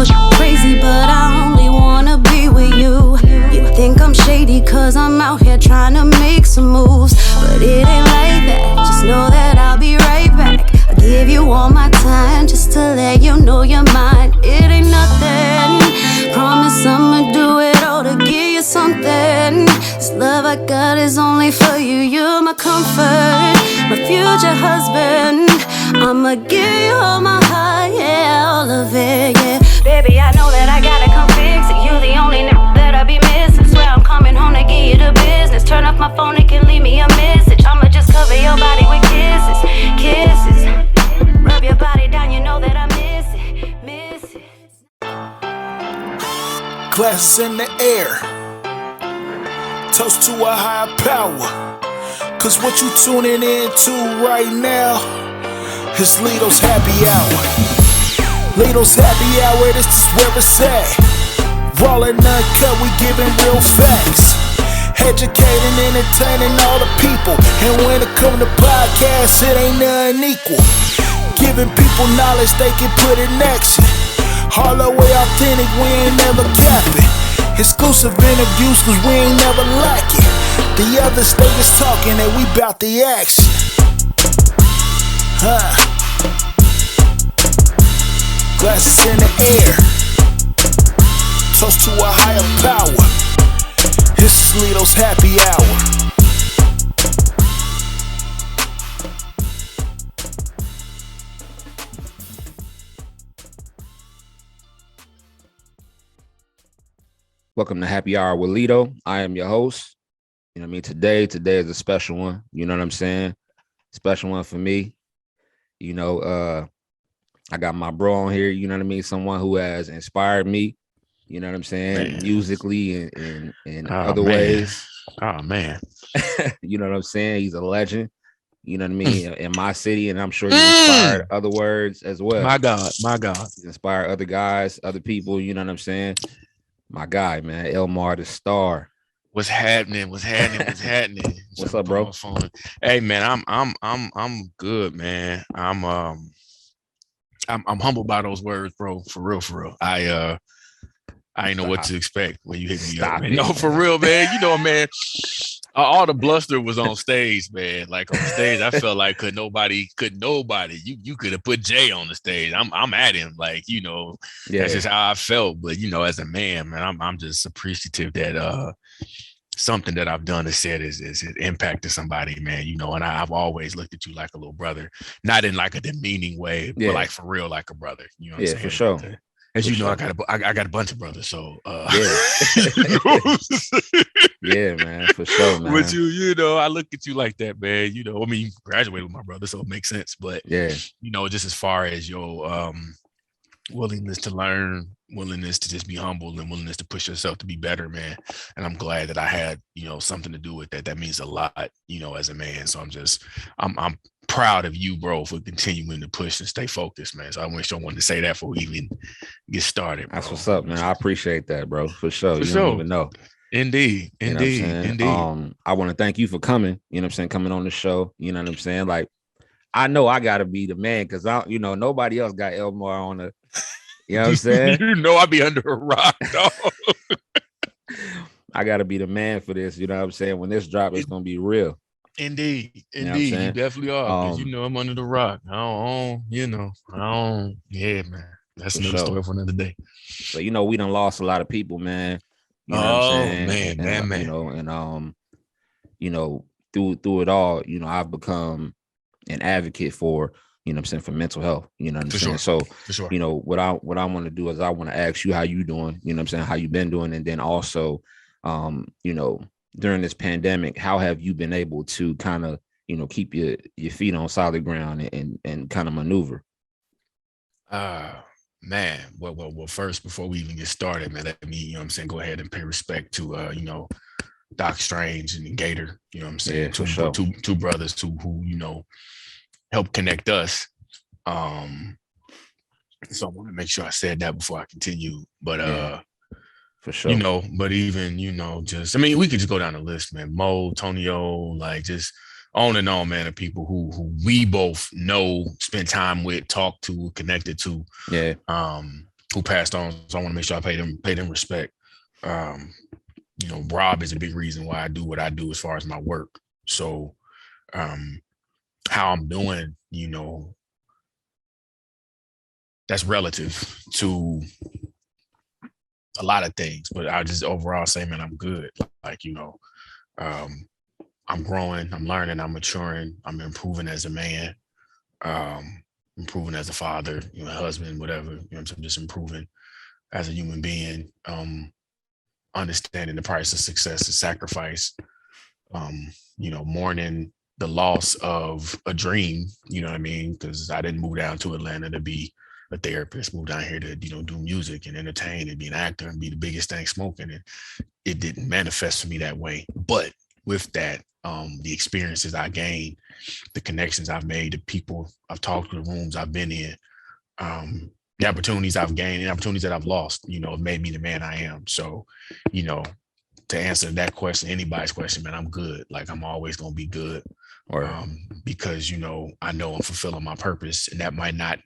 know you're crazy, but I only wanna be with you. You think I'm shady cause I'm out here trying to make some moves, but it ain't like that. Just know that I'll be right back. I'll give you all my time just to let you know you're mine. It ain't nothing. Promise I'ma do it all to give you something. This love I got is only for you. You're my comfort, my future husband. I'ma give you all my heart, yeah, all of it, yeah. Baby, I know that I gotta come fix it. You the only nigga that I be missing. Swear I'm coming home to give you the business. Turn off my phone, it can leave me a message. I'ma just cover your body with kisses, kisses. Rub your body down, you know that I miss it, miss it. Glasses in the air, toast to a higher power. Cause what you tuning into right now is Lito's happy hour. Lito's happy hour, this is where it's at. Raw and uncut, we giving real facts. Educating, entertaining all the people. And when it come to podcasts, it ain't nothing equal. Giving people knowledge they can put in action. All the way authentic, we ain't never capping. Exclusive interviews cause we ain't never lacking. The other niggas talking and we bout the action. Glasses in the air, toast to a higher power. This is Lito's happy hour. Welcome to Happy Hour with Lito. I am your host. You know what I mean? Today is a special one. You know what I'm saying? Special one for me. You know, I got my bro on here, you know what I mean? Someone who has inspired me, you know what I'm saying? Man. Musically and other ways. Oh, man. You know what I'm saying? He's a legend, you know what I mean? In my city, and I'm sure he's inspired other words as well. My God. He's inspired other guys, other people, you know what I'm saying? My guy, man, L-MARR the Star. What's happening? What's up, bro? Hey, man, I'm good, man. I'm humbled by those words, bro. For real. I ain't know what to expect when you hit me up, man. No, for real, man. You know, man. All the bluster was on stage, man. Like on stage, I felt like could nobody. You could have put Jay on the stage. I'm at him, like, you know. Yeah. That's just how I felt. But you know, as a man, man, I'm just appreciative that something that I've done or said is impacted somebody, man. You know, and I've always looked at you like a little brother, not in like a demeaning way, but like for real, like a brother. You know what I'm saying? For sure. As you know, I got a bunch of brothers, so yeah, man, for sure, man. But you know, I look at you like that, man. You know, I mean, you graduated with my brother, so it makes sense. But yeah, you know, just as far as your willingness to learn, willingness to just be humble, and willingness to push yourself to be better, man. And I'm glad that I had, you know, something to do with that. That means a lot, you know, as a man. So I'm proud of you, bro, for continuing to push and stay focused, man. So I wish I wanted to say that before we even get started, bro. That's what's up, man. I appreciate that, bro, for sure. You don't even know. Indeed. I want to thank you for coming, you know what I'm saying, coming on the show, you know what I'm saying? Like, I know I gotta be the man because you know, nobody else got L-MARR on the, you know what I'm saying? You know, I be under a rock, dog. I gotta be the man for this, you know what I'm saying? When this drop, it's gonna be real. Indeed, you definitely are. Because you know I'm under the rock. Yeah, man. That's another story for another day. So you know, we done lost a lot of people, man. You know what I'm saying? Man. You know, and you know, through it all, you know, I've become an advocate for, you know what I'm saying, for mental health. You know what I'm saying? So you know, what I want to do is I want to ask you how you doing, you know what I'm saying, how you been doing, and then also you know, during this pandemic, how have you been able to kind of, you know, keep your feet on solid ground and kind of maneuver? Man, well, first, before we even get started, man, let me, you know what I'm saying, go ahead and pay respect to, you know, Doc Strange and Gator, you know what I'm saying? Yeah, two brothers who, you know, helped connect us. So I want to make sure I said that before I continue, but, for sure. You know, but even, you know, just, I mean, we could just go down the list, man. Mo, Tonio, like just on and on, man, of people who we both know, spend time with, talk to, connected to. Yeah. who passed on. So I want to make sure I pay them respect. Rob is a big reason why I do what I do as far as my work. So how I'm doing, that's relative to a lot of things, but I just overall say, man, I'm good. I'm growing, I'm learning, I'm maturing, I'm improving as a man, improving as a father, husband, whatever. I'm just improving as a human being, understanding the price of success is sacrifice, mourning the loss of a dream, you know what I mean? Because I didn't move down to Atlanta to be a therapist, moved down here to, do music and entertain and be an actor and be the biggest thing smoking. And it didn't manifest for me that way. But with that, the experiences I gained, the connections I've made, the people I've talked to, the rooms I've been in, the opportunities I've gained and opportunities that I've lost, have made me the man I am. So, to answer that question, anybody's question, man, I'm good. Like, I'm always going to be good. Because, I know I'm fulfilling my purpose, and that might not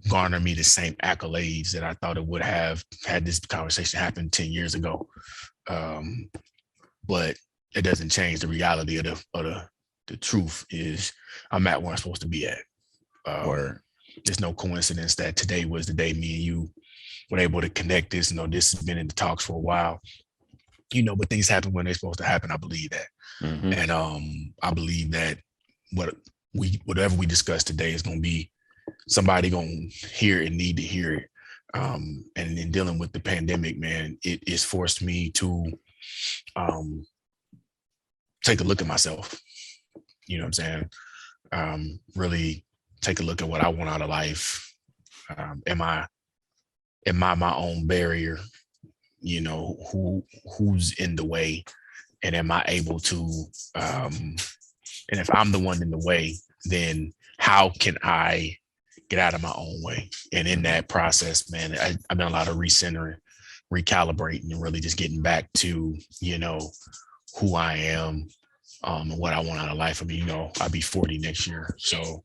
garner me the same accolades that I thought it would have had this conversation happen 10 years ago. But it doesn't change the reality of the truth is I'm at where I'm supposed to be at. There's no coincidence that today was the day me and you were able to connect this. This has been in the talks for a while, but things happen when they're supposed to happen. I believe that. Mm-hmm. And I believe that whatever we discuss today is going to be somebody going to hear it and need to hear it. And in dealing with the pandemic, man, it has forced me to take a look at myself. You know what I'm saying? Really take a look at what I want out of life. Am I my own barrier? Who's in the way? And am I able to, and if I'm the one in the way, then how can I get out of my own way? And in that process, man, I've done a lot of recentering, recalibrating, and really just getting back to, who I am, and what I want out of life. I mean, I'll be 40 next year. So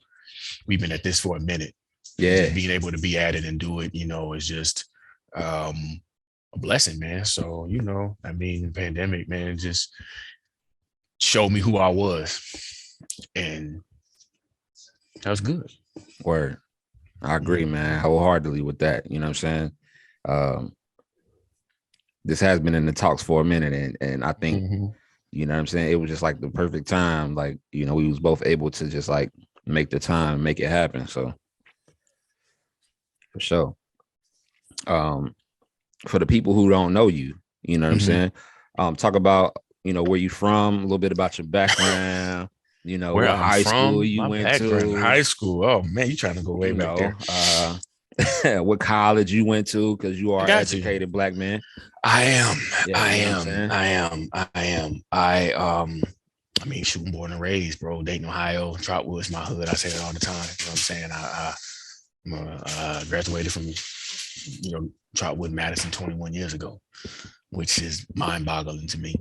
we've been at this for a minute. Yeah. Just being able to be at it and do it, is just a blessing, man. So, the pandemic, man, just showed me who I was. And that was good. Word. I agree, man, wholeheartedly with that. You know what I'm saying? This has been in the talks for a minute, and I think, you know what I'm saying, it was just like the perfect time. Like, we was both able to just like make the time, make it happen. So for sure. For the people who don't know you, you know what I'm saying? Talk about, where you from, a little bit about your background, where what high school you went to. High school. Oh man, you trying to go way back there. What college you went to, because you are an educated Black man. I am. Yeah, I am. I mean, shooting, born and raised, bro. Dayton, Ohio. Trotwood's my hood. I say it all the time. You know what I'm saying? I graduated from, Trotwood, Madison 21 years ago, which is mind-boggling to me.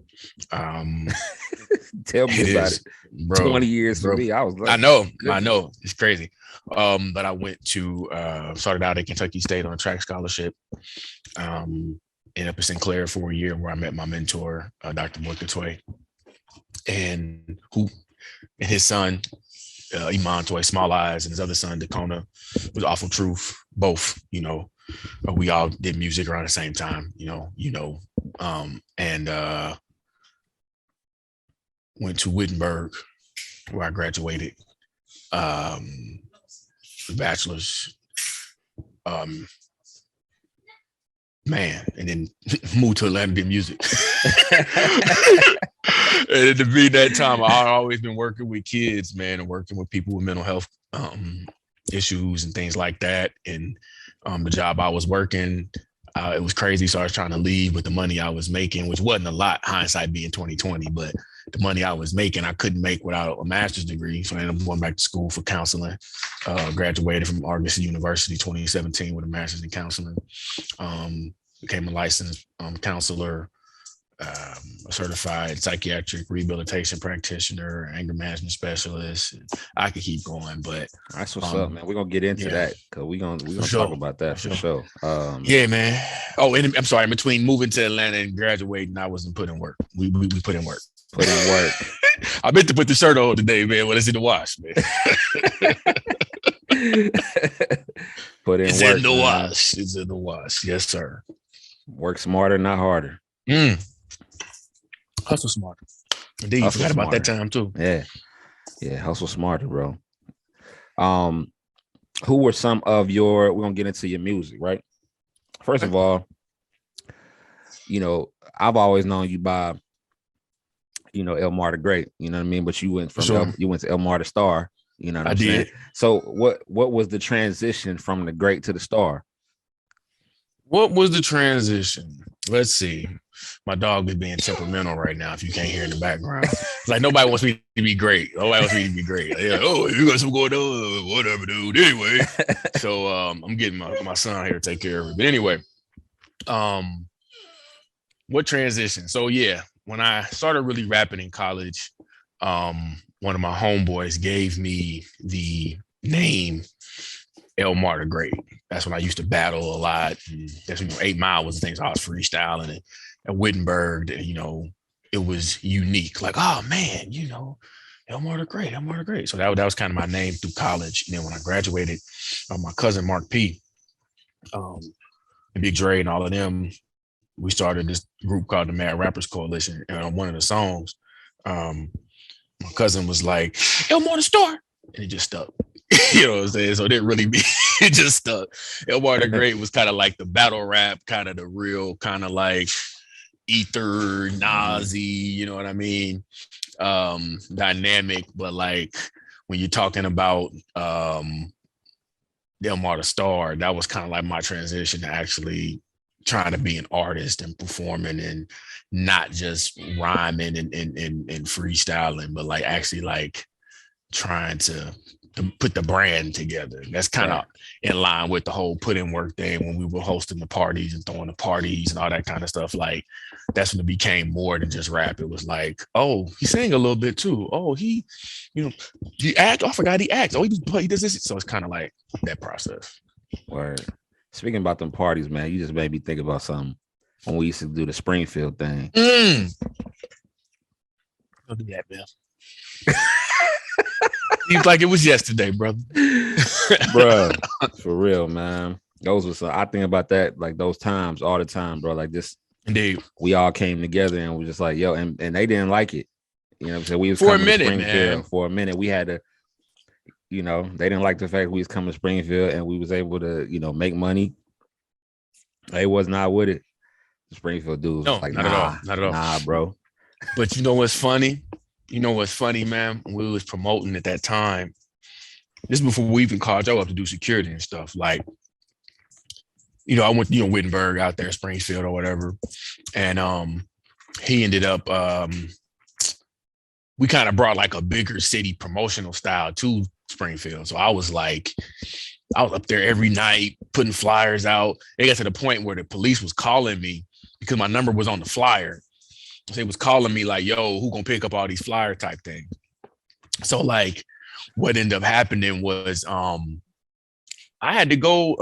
Tell me about it, bro. 20 years for me. I was like, I know, it's crazy. But I went to started out at Kentucky State on a track scholarship. Ended up in Sinclair for a year, where I met my mentor, Dr. Boyka Toy, and his son, Iman Toy, Small Eyes, and his other son, Dakona, was Awful Truth. Both, we all did music around the same time, and went to Wittenberg, where I graduated, bachelor's, and then moved to Atlanta to do music. And to be that time, I've always been working with kids, man, and working with people with mental health issues and things like that. And the job I was working, it was crazy. So I was trying to leave with the money I was making, which wasn't a lot, hindsight being 2020, but the money I was making, I couldn't make without a master's degree. So I ended up going back to school for counseling. Graduated from Argosy University 2017 with a master's in counseling. Became a licensed counselor. a certified psychiatric rehabilitation practitioner, anger management specialist. I could keep going, but that's what's up, man. We're gonna get into that because we're gonna talk about that for sure. Yeah, man. Oh, and I'm sorry, in between moving to Atlanta and graduating, I wasn't putting work. We put in work. Put in work. I meant to put the shirt on today, man. When it's in the wash, man. Put in it's work. In the wash. It's in the wash. Yes, sir. Work smarter, not harder. Hustle smarter. Indeed, you forgot about that time too. Yeah, hustle smarter, bro. Who were some of your? We're gonna get into your music, right? First of all, you know, I've always known you by, you know, L-MARR the Great. You know what I mean? But you went from you went to L-MARR the Star. You know what I'm saying? So what was the transition from the Great to the Star? What was the transition? Let's see. My dog is being temperamental right now. If you can't hear in the background, it's like nobody wants me to be great. Nobody wants me to be great. Like, yeah, oh, you got some going on, whatever, dude. Anyway, so I'm getting my son here to take care of it. But anyway, what transition? So yeah, when I started really rapping in college, one of my homeboys gave me the name L-MARR the Great. That's when I used to battle a lot. And that's, you know, 8 Mile was the thing. So I was freestyling and at Wittenberg, you know, it was unique. Like, oh man, you know, L-MARR the Great, L-MARR the Great. So that was kind of my name through college. And then when I graduated, my cousin Mark P, and Big Dre and all of them, we started this group called the Mad Rappers Coalition. And on one of the songs, my cousin was like, L-MARR the Star. And it just stuck. You know what I'm saying? So it didn't really be, it just stuck. L-MARR the Great was kind of like the battle rap, kind of the real kind of like ether, Nazi, you know what I mean? Dynamic, but like when you're talking about L-MARR the Star, that was kind of like my transition to actually trying to be an artist and performing and not just rhyming and freestyling, but like actually like trying to put the brand together. That's kind of in line with the whole put in work thing when we were hosting the parties and throwing the parties and all that kind of stuff. Like that's when it became more than just rap. It was like, oh, he sang a little bit too. Oh, he, you know, he act. Oh, I forgot he acts. Oh, he does this. So it's kind of like that process. Word. Speaking about them parties, man, you just made me think about something when we used to do the Springfield thing. Don't do that, Bill. Seems like it was yesterday, brother. Bro, for real, man. Those was I think about that like those times all the time, bro. Like this, indeed. We all came together and we just like, yo, and they didn't like it. You know what I'm saying? We was for a minute, man. For a minute, we had to, you know, they didn't like the fact we was coming to Springfield and we was able to, you know, make money. They was not with it. The Springfield dudes was like, not at all. Nah, bro. But you know what's funny? You know what's funny, man? We was promoting at that time. This is before we even called Joe up to do security and stuff. Like, you know, I went, you know, Wittenberg out there, Springfield or whatever. And he ended up, we kind of brought like a bigger city promotional style to Springfield. So I was up there every night putting flyers out. It got to the point where the police was calling me because my number was on the flyer. They was calling me like, yo, who gonna pick up all these flyer type things? So what ended up happening was I had to go,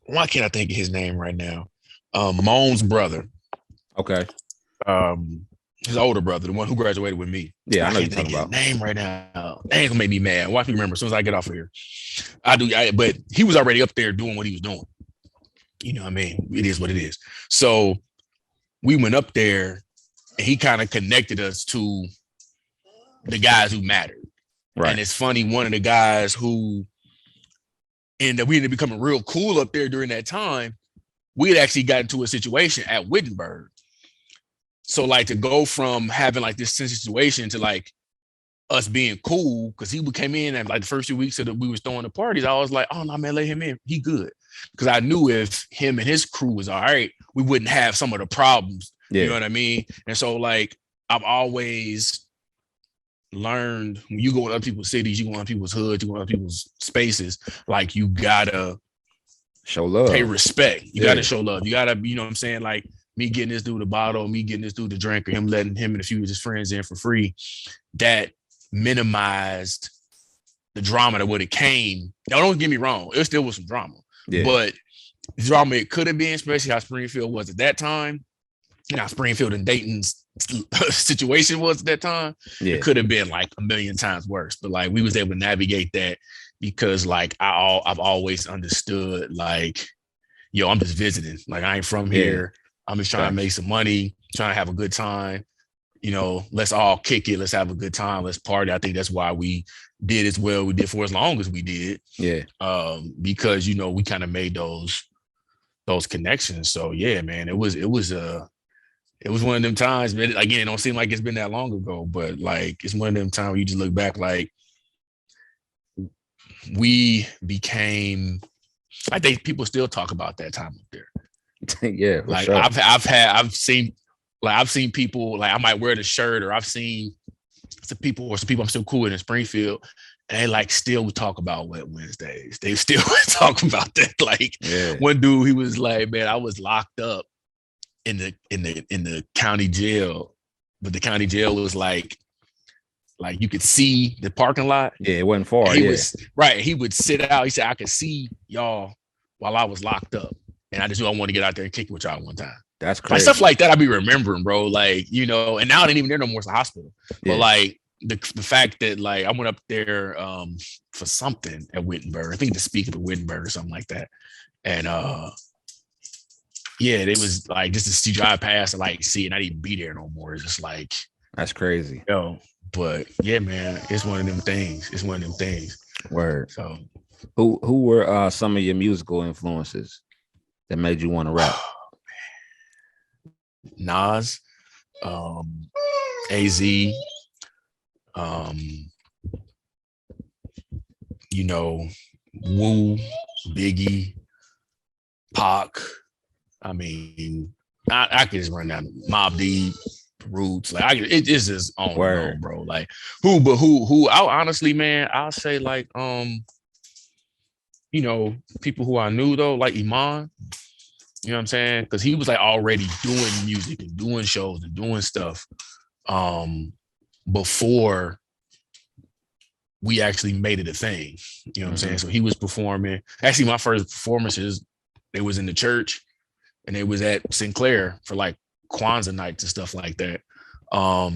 why can't I think of his name right now? Moan's brother. Okay. His older brother, the one who graduated with me. Yeah, I know you're talking about. His name right now. That ain't gonna make me mad. Watch me remember as soon as I get off of here. But he was already up there doing what he was doing. You know what I mean? It is what it is. So we went up there and he kind of connected us to the guys who mattered. Right. And it's funny, one of the guys who we ended up becoming real cool up there during that time, we had actually got into a situation at Wittenberg. So like to go from having like this situation to like us being cool, because he came in and like the first 2 weeks that we was throwing the parties, I was like, oh no, man, let him in. He good. Because I knew if him and his crew was all right, we wouldn't have some of the problems. Yeah. You know what I mean? And so like I've always learned when you go in other people's cities, you go in other people's hoods, you go in other people's spaces, like you gotta show love, pay respect. You gotta show love. You gotta, you know what I'm saying? Like me getting this dude a bottle, me getting this dude a drink, or him letting him and a few of his friends in for free, that minimized the drama that would have came. Now, don't get me wrong, it still was some drama, but drama it could have been, especially how Springfield was at that time, and how Springfield and Dayton's situation was at that time. It could have been like a million times worse, but like we was able to navigate that because like I've always understood like, yo, I'm just visiting. Like I ain't from here. I'm just trying to make some money, trying to have a good time. You know, let's all kick it. Let's have a good time. Let's party. I think that's why we did as well we did for as long as we did. Yeah. Because you know we kind of made those connections. So yeah, man, it was one of them times. Man, again, it don't seem like it's been that long ago, but like it's one of them times where you just look back like we became. I think people still talk about that time up there. Yeah, like sure. I've seen people like I might wear the shirt, or I've seen some people I'm still cool with in Springfield, and they like still talk about Wet Wednesdays. They still talk about that. Like one dude, he was like, man, I was locked up in the county jail, but the county jail was like you could see the parking lot. Yeah, it wasn't far. He would sit out. He said, I could see y'all while I was locked up. And I just knew I wanted to get out there and kick it with y'all one time. That's crazy. Like stuff like that I be remembering, bro. Like, you know, and now it ain't even there no more. It's a hospital. But like the fact that like I went up there for something at Wittenberg. I think to speak at Wittenberg or something like that. And it was like just to see drive past and like see it not even be there no more. It's just like that's crazy. Yo, but yeah, man, it's one of them things. Word. So who were some of your musical influences that made you want to rap? Nas, AZ, you know, Wu, Biggie, Pac. I mean, I could just run down Mobb Deep, Roots. Like it's just on and on, bro. Like who? I honestly, man, I'll say like you know, people who I knew though, like Iman. You know what I'm saying? Because he was like already doing music and doing shows and doing stuff before we actually made it a thing. You know what I'm saying? So he was performing. Actually, my first performances, they was in the church and they was at Sinclair for like Kwanzaa nights and stuff like that. I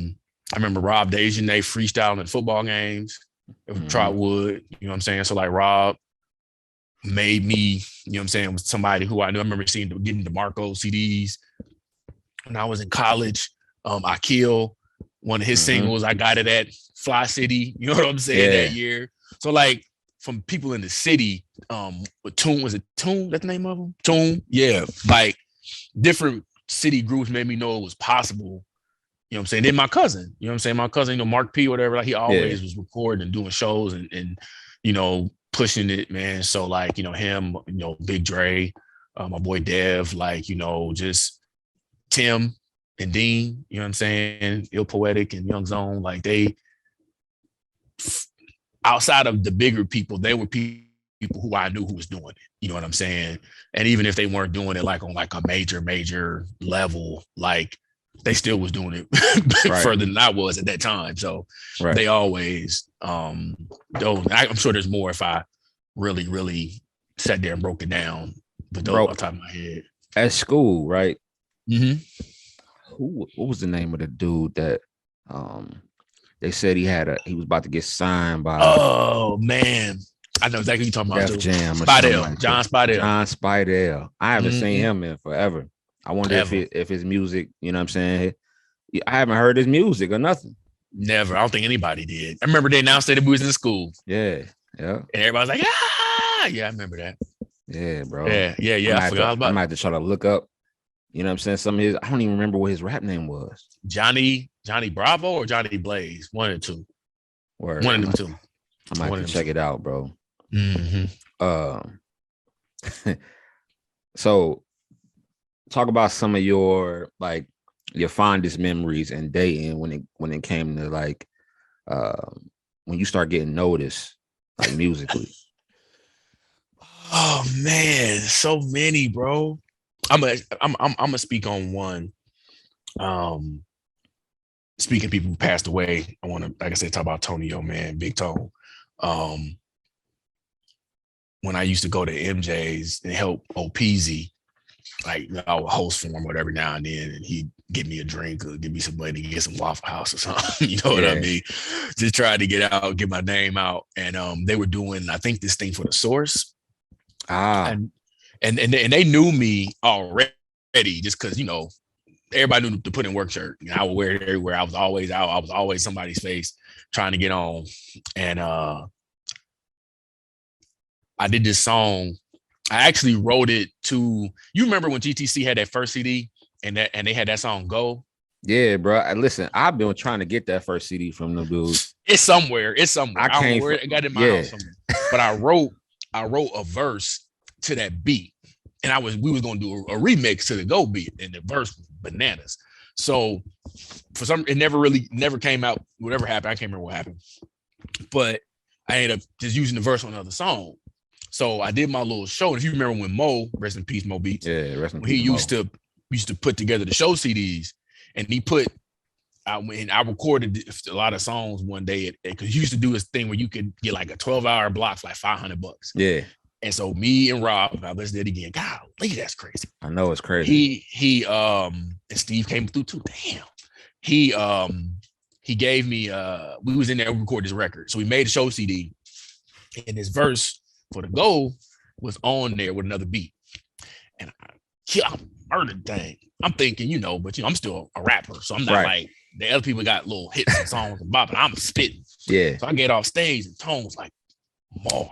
remember Rob Dejanay freestyling at football games with Trotwood. You know what I'm saying? So like Rob made me, you know what I'm saying, with somebody who I knew. I remember getting DeMarco CDs when I was in college. I Kill, one of his singles, I got it at Fly City, you know what I'm saying, that year. So like from people in the city, with Tune, was it Tune? That's the name of them? Tune? Yeah. Like different city groups made me know it was possible. You know what I'm saying? Then my cousin, you know what I'm saying? My cousin, you know, Mark P, whatever, like he always was recording and doing shows and you know, pushing it, man. So like, you know, him, you know, Big Dre, my boy Dev, like, you know, just Tim and Dean, you know what I'm saying? Ill Poetic and Young Zone, like they, outside of the bigger people, they were people who I knew who was doing it. You know what I'm saying? And even if they weren't doing it like on like a major level, like they still was doing it further than I was at that time. So they always, I'm sure there's more if I really sat there and broke it down. But those off the top of my head. At school, right? Mm-hmm. What was the name of the dude that they said he was about to get signed by? Oh man, I know exactly what you're talking about. Def Jam, Spidell, John Spidell. John Spidell. I haven't seen him in forever. I wonder if his music, you know what I'm saying? I haven't heard his music or nothing. Never. I don't think anybody did. I remember they announced that he was in school. Yeah. And everybody's like, ah! Yeah, I remember that. Yeah, bro. Yeah. I forgot about it. I might have to try to look up, you know what I'm saying? Some of his, I don't even remember what his rap name was. Johnny Bravo or Johnny Blaze? One of the two. Word. One of them two. I might have to check it out, bro. Mm-hmm. So talk about some of your like your fondest memories and dating when it came to like when you start getting noticed like musically. Oh man, so many, bro. I'm gonna speak on one. Speaking of people who passed away, I want to, like I said, talk about Tonio, man, Big Tone. When I used to go to MJ's and help OPZ, like I would host for him whatever now and then, and he'd give me a drink or give me some money to get some Waffle House or something. You know what I mean? Just trying to get out, get my name out. And they were doing, I think, this thing for the Source. And they knew me already just because, you know, everybody knew to put in work shirt. I would wear it everywhere. I was always out. I was always somebody's face trying to get on. And I did this song. I actually wrote it to, you remember when GTC had that first CD and they had that song Go? Yeah, bro. Listen, I've been trying to get that first CD from the dudes. It's somewhere. I don't know where I got it in my house somewhere. But I wrote a verse to that beat. And we was gonna do a remix to the Go beat, and the verse was bananas. So it never came out. Whatever happened, I can't remember what happened. But I ended up just using the verse on another song. So I did my little show. And if you remember when Mo, rest in peace, Mo Beats, he used to put together the show CDs, and I recorded a lot of songs one day because he used to do this thing where you could get like a 12-hour block for like $500. Yeah. And so me and Rob, I listened to it again. Golly, that's crazy. I know it's crazy. He and Steve came through too. Damn. He gave me we was in there to record this record. So we made a show CD, and this verse for the Go was on there with another beat. And I murdered the thing. I'm thinking, you know, but you know, I'm still a rapper. So I'm not like the other people got little hits and songs and bop, and I'm spitting. Yeah. So I get off stage and Tone was like, "More.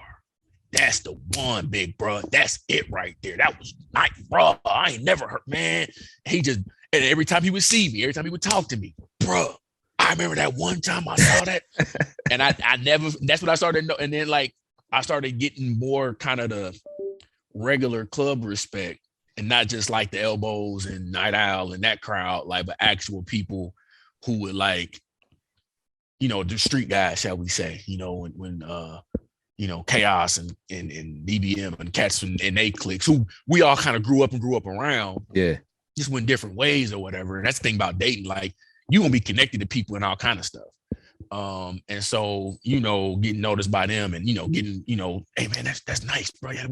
That's the one, big bro. That's it right there. That was nice, bro. I ain't never heard, man." And every time he would see me, every time he would talk to me, bro, I remember that one time I saw that. And I never, that's what I started to know. And then like, I started getting more kind of the regular club respect and not just like the Elbows and Night Owl and that crowd, like, but actual people who would like, you know, the street guys, shall we say, you know, when you know, Chaos and DBM and cats and they cliques who we all kind of grew up around. Yeah. Just went different ways or whatever. And that's the thing about dating. Like, you gonna be connected to people and all kind of stuff. And so, you know, getting noticed by them and, you know, getting, you know, "Hey man, that's nice, bro. Yeah, I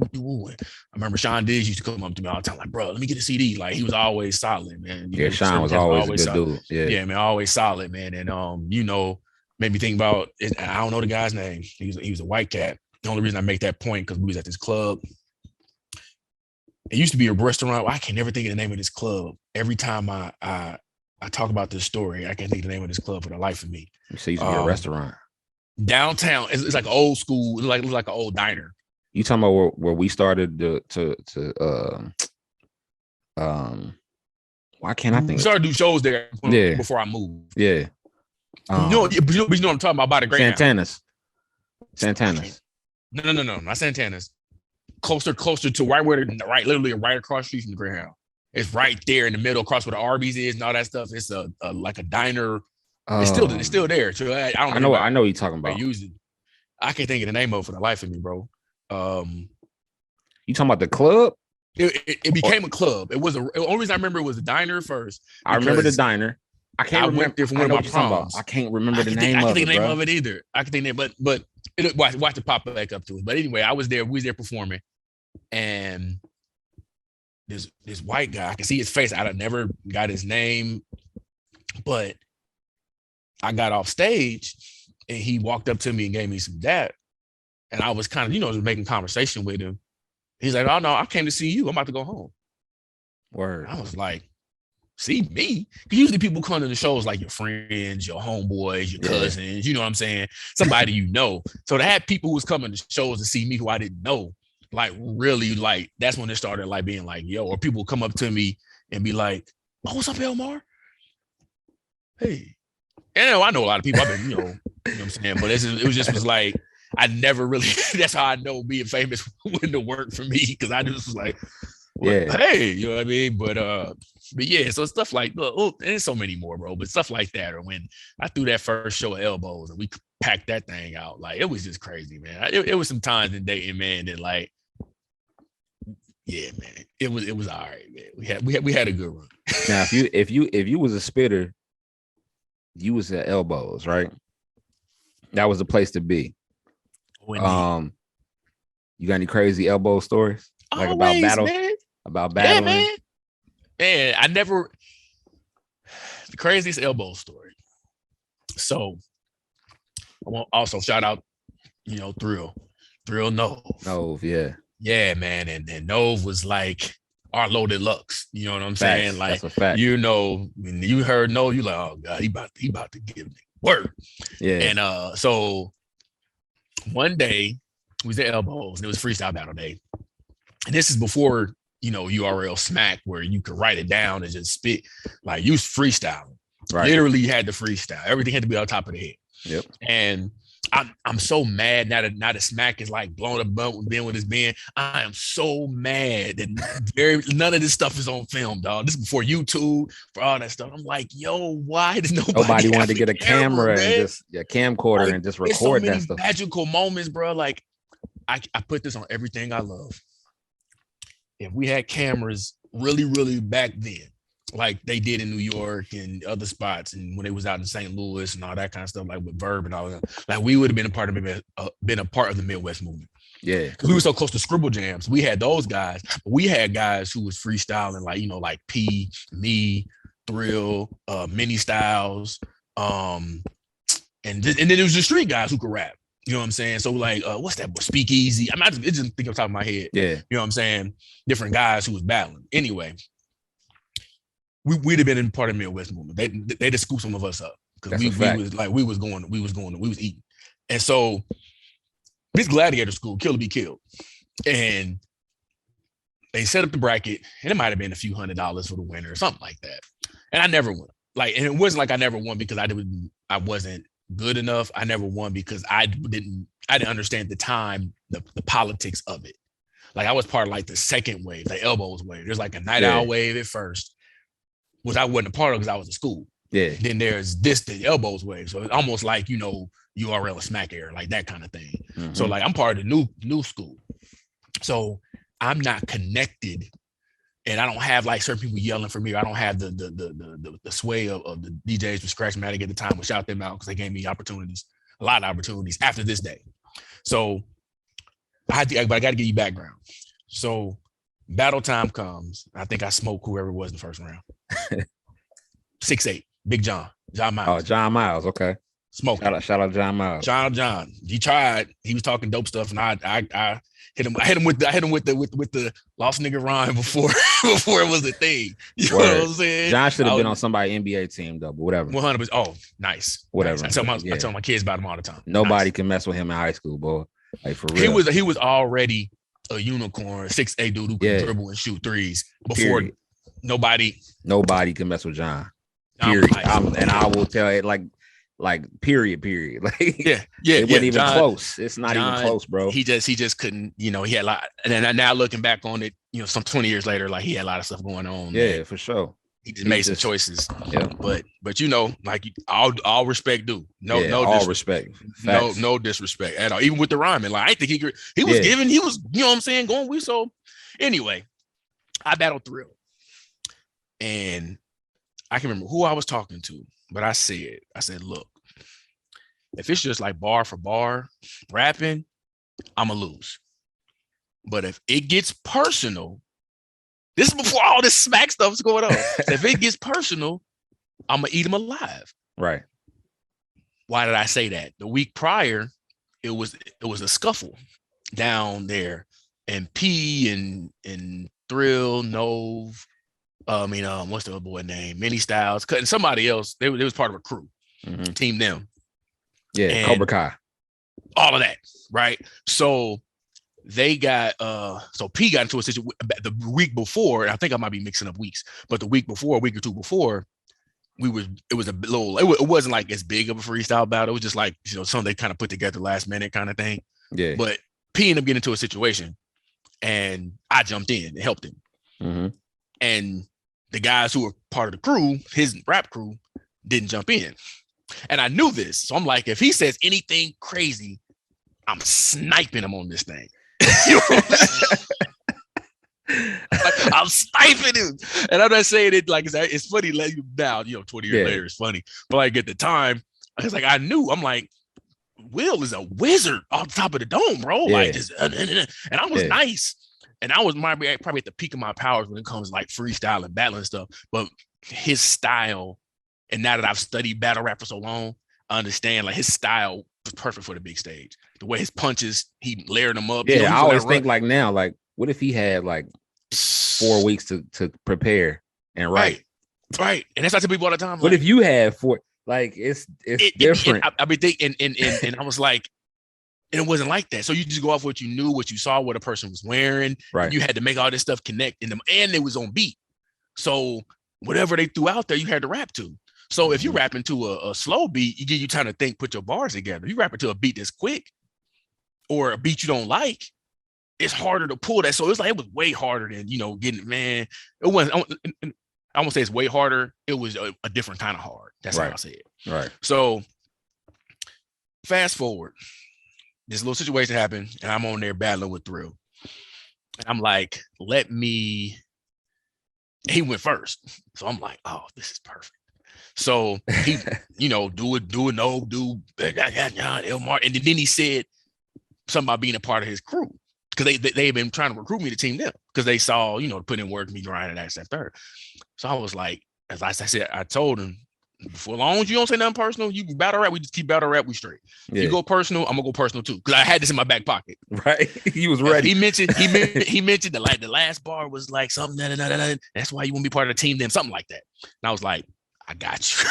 remember Sean Diggs used to come up to me all the time, like, "Bro, let me get a CD." Like, he was always solid, man. You know, Sean was always a good solid. dude. Yeah, man, always solid, man. And you know, made me think about it. I don't know the guy's name. He was a white cat. The only reason I make that point because we was at this club. It used to be a restaurant. I can never think of the name of this club. Every time I talk about this story, I can't think of the name of this club for the life of me. So it used to be a restaurant downtown. It's like an old school, like an old diner. You talking about where we started why can't I think? We started to do shows there before I moved. Yeah. You know what I'm talking about by the Greyhound. Santana's. No, not Santana's. Closer to literally right across the street from the Greyhound. It's right there in the middle, across where the Arby's is and all that stuff. It's like a diner. It's still there. So I don't know. I know what you're talking about. I can't think of the name of it for the life of me, bro. You talking about the club? It became a club. It was the only reason I remember it was a diner first. I remember the diner. I can't remember. Went there for one of my proms. I can't remember the name of it. I can't think of the name of it either. I can think of it, but watch it pop back up to it. But anyway, I was there. We was there performing, and this white guy, I can see his face. I never got his name, but I got off stage, and he walked up to me and gave me some dap, and I was kind of, you know, just making conversation with him. He's like, "Oh no, I came to see you. I'm about to go home." Word. I was like, "See me?" Because usually people come to the shows like your friends, your homeboys, your cousins, you know what I'm saying? Somebody you know. So to have people who was coming to shows to see me who I didn't know, like really, like that's when it started like being like, yo, or people come up to me and be like, "Oh, what's up, L-MARR? Hey." And I know a lot of people. I've been, you know what I'm saying? But it was like, I never really, that's how I know being famous wouldn't have worked for me. Because I just was like, hey, you know what I mean? But yeah, so stuff like, and there's so many more, bro, but stuff like that. Or when I threw that first show at Elbows and we packed that thing out, like, it was just crazy, man. It was some times in dating, man, that like, yeah, man, it was all right, man. We had a good run. Now, if you was a spitter, you was at Elbows, right? That was the place to be. Oh, you got any crazy elbow stories? Like always, about battle? Man. About battling? Yeah, man. And I never the craziest elbow story. So I want also shout out, Thrill Nove. Nove, yeah. Yeah, man. And Nove was like our loaded Lux. You know what I'm saying? Like, that's a fact. When you heard Nove, you like, oh God, he about to give me word. Yeah. And so one day we was at Elbows and it was freestyle battle day. And this is before, URL smack where you could write it down and just spit. Like you freestyle. Right. Literally you had to freestyle. Everything had to be on top of the head. Yep. And I'm so mad now that smack is like blown up being with his band. I am so mad that none of this stuff is on film, dog. This is before YouTube, for all that stuff. I'm like, yo, why does nobody wanted to get a camera and just a camcorder like, and just record that stuff? Magical moments, bro. Like I put this on everything I love. If we had cameras really, really back then, like they did in New York and other spots, and when they was out in St. Louis and all that kind of stuff, like with Verb and all that, like we would have been a part of the Midwest movement. Yeah, because we were so close to Scribble Jams. We had those guys, but we had guys who was freestyling, like like P, me, Thrill, Mini Styles, and then it was the street guys who could rap. You know what I'm saying? So like, what's that? Speakeasy. I just think off the top of my head. Yeah. You know what I'm saying? Different guys who was battling. Anyway, we'd have been in part of the Midwest movement. They just scooped some of us up because we was eating. And so this gladiator school, Kill or Be Killed. And they set up the bracket, and it might have been a few $100s for the winner or something like that. And I never won. Like, and it wasn't like I never won because I wasn't good enough. I never won because I didn't understand the time, the politics of it. Like I was part of like the second wave, the Elbows wave. There's like a Night Owl wave at first, which I wasn't a part of because I was in school. Yeah. Then there's the Elbows wave. So it's almost like, URL and smack era, like that kind of thing. Mm-hmm. So like I'm part of the new school. So I'm not connected. And I don't have like certain people yelling for me. I don't have the sway of the DJs with Scratch Matic at the time, which shout them out because they gave me a lot of opportunities after this day. So but I got to give you background. So battle time comes. I think I smoked whoever it was in the first round. 6'8", Big John Miles. Oh, John Miles. Okay. Smoke. Shout out John Miles. John. He tried. He was talking dope stuff, and I hit him. I hit him with the lost nigga rhyme before it was a thing. You know what I'm saying? John should have been on somebody's NBA team though, but whatever. 100%. Oh, nice. Whatever. Nice. I tell my kids about him all the time. Nobody can mess with him in high school, boy. Like for real. He was already a unicorn, 6'8" dude who could dribble and shoot threes before nobody can mess with John. Period. And I will tell it like period. Like it wasn't even close. It's not even close, bro. He just couldn't, he had a lot. And then now looking back on it, some 20 years later, like he had a lot of stuff going on. Yeah, man. For sure. He just made some choices. Yeah. But like all respect due. No respect. No disrespect at all. Even with the rhyming. Like I think he was giving, you know what I'm saying, going so anyway, I battled Thrill. And I can remember who I was talking to, but I said, look, if it's just like bar for bar rapping, I'ma lose. But if it gets personal, this is before all this smack stuff's going on. If it gets personal, I'ma eat him alive. Right. Why did I say that? The week prior, it was a scuffle down there, and P and Thrill, Nove, what's the other boy name? Mini Styles, cutting somebody else. They was part of a crew, team them. Yeah, and Cobra Kai. All of that, right? So they got so P got into a situation the week before. I think I might be mixing up weeks, but the week before, a week or two before, it was a little. It wasn't like as big of a freestyle battle. It was just like something they kind of put together last minute kind of thing. Yeah. But P ended up getting into a situation, and I jumped in and helped him. Mm-hmm. And the guys who were part of the crew, his rap crew, didn't jump in. And I knew this. So I'm like, if he says anything crazy, I'm sniping him on this thing. Like, I'm sniping him. And I'm not saying it like it's funny now, 20 years later, it's funny. But like at the time, I was like, I knew. I'm like, Will is a wizard on top of the dome, bro. Yeah. Like, just, and I was nice. And I was probably at the peak of my powers when it comes to like freestyle and battling stuff. But his style, and now that I've studied battle rap for so long, I understand like his style was perfect for the big stage. The way his punches, he layered them up. Yeah, I always think like now, like, what if he had like 4 weeks to prepare and write? Right. And that's what I tell people all the time. What like, if you had 4? Like, it's different. I mean, and I was like, and it wasn't like that. So you just go off what you knew, what you saw, what a person was wearing. Right. You had to make all this stuff connect in them, and it was on beat. So whatever they threw out there, you had to rap to. So if you rap into a slow beat, you give you time to think, put your bars together. You rap into a beat that's quick or a beat you don't like, it's harder to pull that. So it was way harder than, getting, man, it wasn't, I won't say it's way harder. It was a different kind of hard. That's how I say it. Right. So fast forward, this little situation happened and I'm on there battling with Thrill. And I'm like, he went first. So I'm like, oh, this is perfect. So he, do L-MARR. And then he said something about being a part of his crew. Because they had been trying to recruit me to team them because they saw, put in work, me grinding that third. So I was like, as I said, I told him, for as long as you don't say nothing personal, you can battle rap, we just keep battle rap, we straight. Yeah. You go personal, I'm gonna go personal too. Because I had this in my back pocket. Right. He was ready. He mentioned the last bar was like something, that's why you won't be part of the team then, something like that. And I was like, I got you.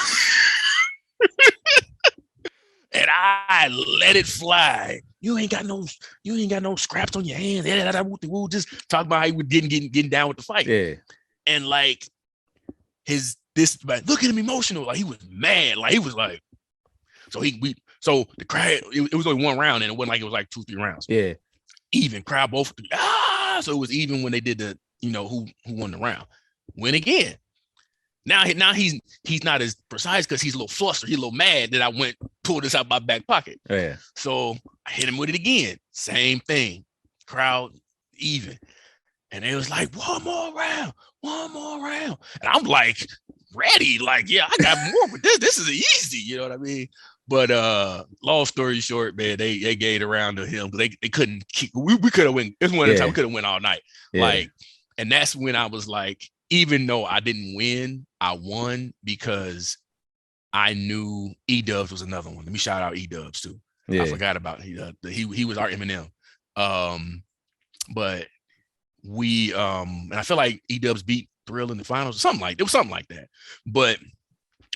And I let it fly. You ain't got no scraps on your hands. We'll just talk about how he was getting down with the fight. Yeah. And like look at him emotional. Like he was mad. Like he was like, so the crowd, it was only one round and it wasn't like it was like 2-3 rounds. Yeah. Even crowd both. So it was even when they did the, who won the round. Win again. Now he's not as precise because he's a little flustered. He's a little mad that I pulled this out my back pocket. Yeah. So I hit him with it again. Same thing. Crowd even. And they was like, one more round. And I'm like, ready. Like, yeah, I got more, but this is easy. You know what I mean? But long story short, man, they gave it around to him because they couldn't keep. We could have went. It's one of the time we could have went all night. Yeah. Like, and that's when I was like, even though I didn't win, I won because I knew E-Dubs was another one. Let me shout out E-Dubs too. Yeah. I forgot about he was our Eminem. But we and I feel like E-Dubs beat Thrill in the finals, something like that. But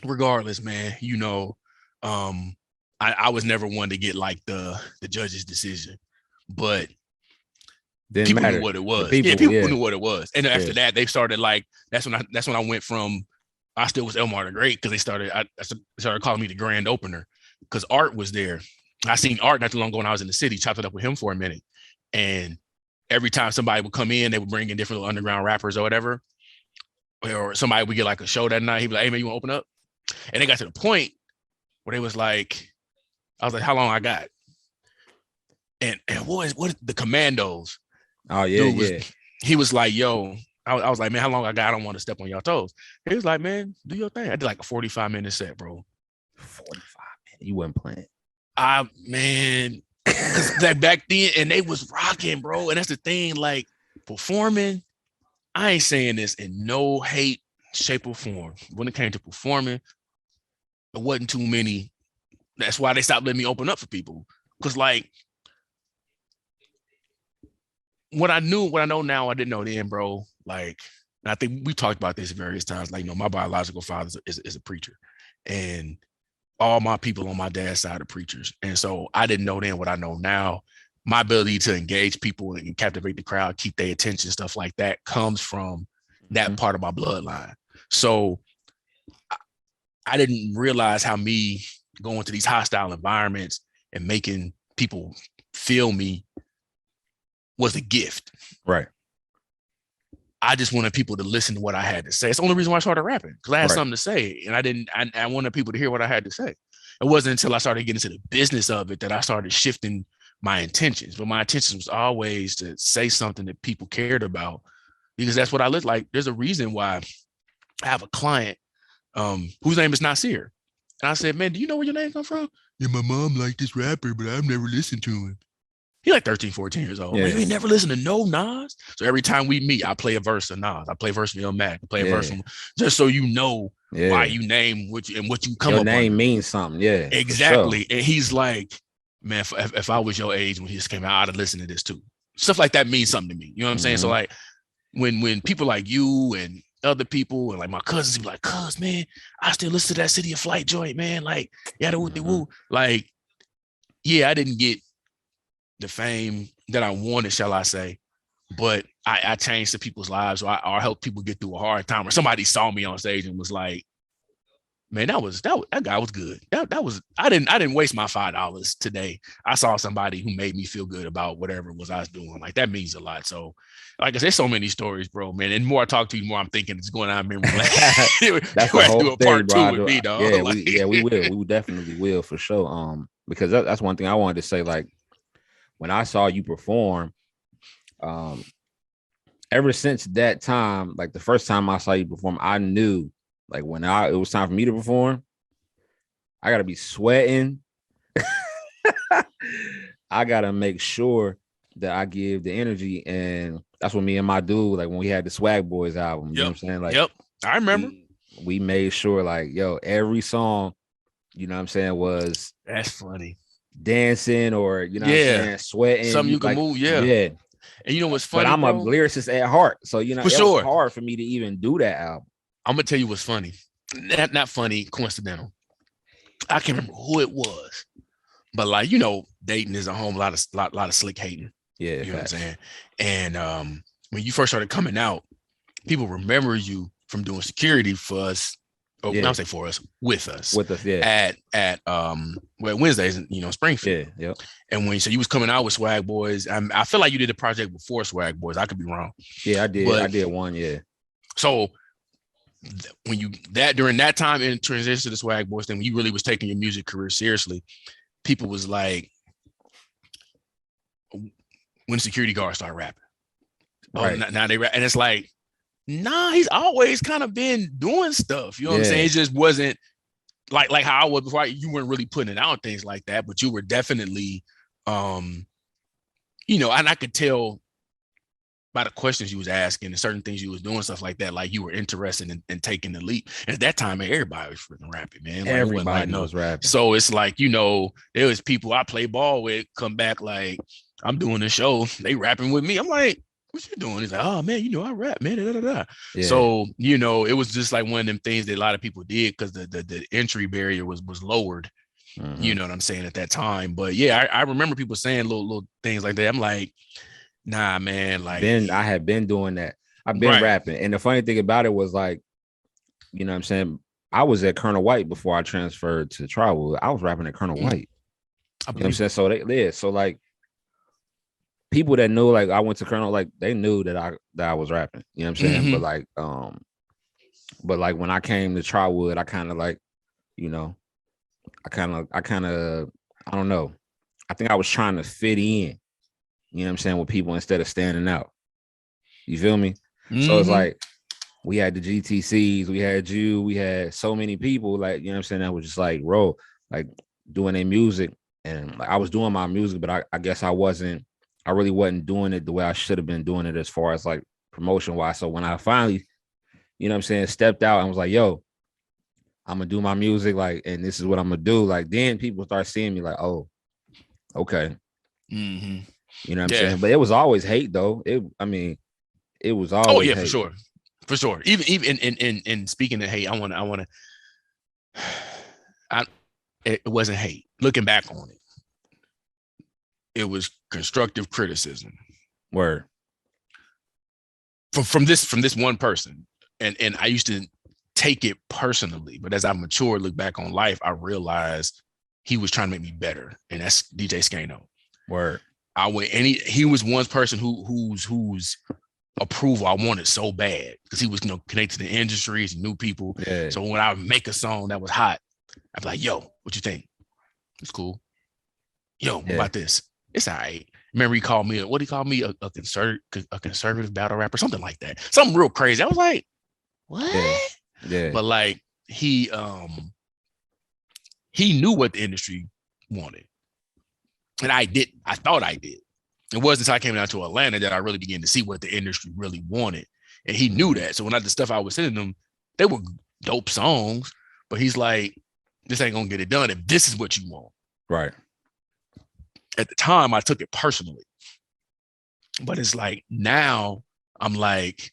regardless, man, I was never one to get like the judge's decision, but people knew what it was. People knew what it was. And after that, they started like, that's when I went from, I still was L-MARR the Great because they started calling me the grand opener because Art was there. I seen Art not too long ago when I was in the city, chopped it up with him for a minute. And every time somebody would come in, they would bring in different little underground rappers or whatever. Or somebody would get like a show that night. He'd be like, hey man, you want to open up? And they got to the point where they was like, I was like, how long I got? And what the Commandos? Oh yeah, He was like, yo, I was like, man, how long I got? I don't want to step on y'all toes. He was like, man, do your thing. I did like a 45-minute set, bro. 45 minutes. You wasn't playing. Man, that back then, and they was rocking, bro. And that's the thing, like performing. I ain't saying this in no hate, shape, or form. When it came to performing, there wasn't too many. That's why they stopped letting me open up for people. Cause like, what I know now, I didn't know then, bro. Like, and I think we talked about this various times. Like, my biological father is a preacher, and all my people on my dad's side are preachers. And so I didn't know then what I know now. My ability to engage people and captivate the crowd, keep their attention, stuff like that, comes from that part of my bloodline. So I didn't realize how me going to these hostile environments and making people feel me was a gift. Right. I just wanted people to listen to what I had to say. It's the only reason why I started rapping, because I had something to say, and I wanted people to hear what I had to say. It wasn't until I started getting into the business of it that I started shifting my intentions. But my intention was always to say something that people cared about, because that's what I look like. There's a reason why I have a client whose name is Nasir. And I said, man, do you know where your name come from? Yeah, my mom liked this rapper, but I've never listened to him. He like 13, 14 years old. Yeah. You ain't never listened to no Nas? So every time we meet, I play a verse of Nas. I play a verse from L-MARR. I play a verse from, just so you know why you name what you come your up name under. Means something. Yeah, exactly. Sure. And he's like, man, if I was your age when he just came out, I'd have listened to this too. Stuff like that means something to me. You know what I'm saying? So like when people like you and other people and like my cousins be like, cuz, man, I still listen to that City of Flight joint, man. Like, woo. Like, yeah, I didn't get the fame that I wanted, shall I say, but I changed the people's lives, or I helped people get through a hard time, or somebody saw me on stage and was like, man, that guy was good. That was, I didn't waste my $5 today. I saw somebody who made me feel good about whatever it was I was doing. Like, that means a lot. So like I said, so many stories, bro, man. And the more I talk to you, the more I'm thinking it's going on memory lane. That's the whole do a part thing, 2 with me, dog. Yeah, like, we will. We definitely will, for sure. Because that's one thing I wanted to say. Like, when I saw you perform, ever since that time, like the first time I saw you perform, I knew, like, when it was time for me to perform, I gotta be sweating. I gotta make sure that I give the energy, and that's what me and my dude, like when we had the Swag Boys album, you know what I'm saying? Like, I remember. We made sure, like, yo, every song, you know what I'm saying, was that's funny. Dancing, or you know what I'm saying, sweating, something you can like, move, And you know what's funny, but I'm bro? a lyricist at heart, so you know, for sure, was hard for me to even do that album. I'm gonna tell you what's funny, not funny, coincidental. I can't remember who it was, but like, you know, Dayton is a home, a lot of slick hating. Yeah, you know what I'm saying. And when you first started coming out, people remember you from doing security for us. Oh, I don't say for us, with us, at Wednesdays, you know, Springfield. Yeah. And when you said you was coming out with Swag Boys, I feel like you did a project before Swag Boys. I could be wrong. Yeah, I did. I did one. Yeah. So when you during that time in transition to the Swag Boys, then when you really was taking your music career seriously, people was like, when security guards start rapping, now they rap, and it's like, nah, he's always kind of been doing stuff. You know what I'm saying? It just wasn't like how I was before. You weren't really putting it out, things like that, but you were definitely, you know, and I could tell by the questions you was asking and certain things you was doing, stuff like that, like you were interested in taking the leap. And at that time, man, everybody was freaking rapping, man. Like, everybody was rapping. So it's like, you know, there was people I play ball with come back like, I'm doing a show, they rapping with me. I'm like, what you doing? He's like, oh man, you know, I rap, man. Yeah. So, you know, it was just like one of them things that a lot of people did because the entry barrier was lowered. You know what I'm saying, at that time. But yeah, I remember people saying little things like that. I'm like, nah, man. Like, I had been doing that. I've been rapping. And the funny thing about it was, like, you know what I'm saying, I was at Colonel White before I transferred to Tribal. I was rapping at Colonel White. You know what I'm saying? So so like, people that knew, like, I went to Colonel, like, they knew that I was rapping. You know what I'm saying? But like when I came to Trotwood, I kind of like, you know, I kind of I don't know. I think I was trying to fit in. You know what I'm saying, with people instead of standing out. You feel me? So it's like, we had the GTCs, we had you, we had so many people, like, you know what I'm saying, that was just like, bro, like, doing their music. And like, I was doing my music, but I guess I really wasn't doing it the way I should have been doing it as far as like promotion wise. So when I finally, you know what I'm saying, stepped out and was like, yo, I'm gonna do my music, like, and this is what I'm gonna do. Like, then people start seeing me like, oh, okay. You know what I'm saying? But it was always hate though. It was always hate. For sure. Even in speaking of hate, it wasn't hate. Looking back on it, it was constructive criticism. Word. From this one person. And I used to take it personally, but as I matured, look back on life, I realized he was trying to make me better. And that's DJ Skano. Word. He was one person whose approval I wanted so bad, because he was, you know, connected to the industries and new people. Yeah. So when I would make a song that was hot, I'd be like, yo, what you think? It's cool. Yo, what about this? It's all right. remember he called me, what he called me, a conservative battle rapper, something like that. Something real crazy. I was like, what? Yeah. But like he knew what the industry wanted. And I thought I did. It wasn't until I came down to Atlanta that I really began to see what the industry really wanted. And he knew that. So when the stuff I was sending them, they were dope songs, but he's like, this ain't gonna get it done if this is what you want. Right. At the time, I took it personally. But it's like now I'm like,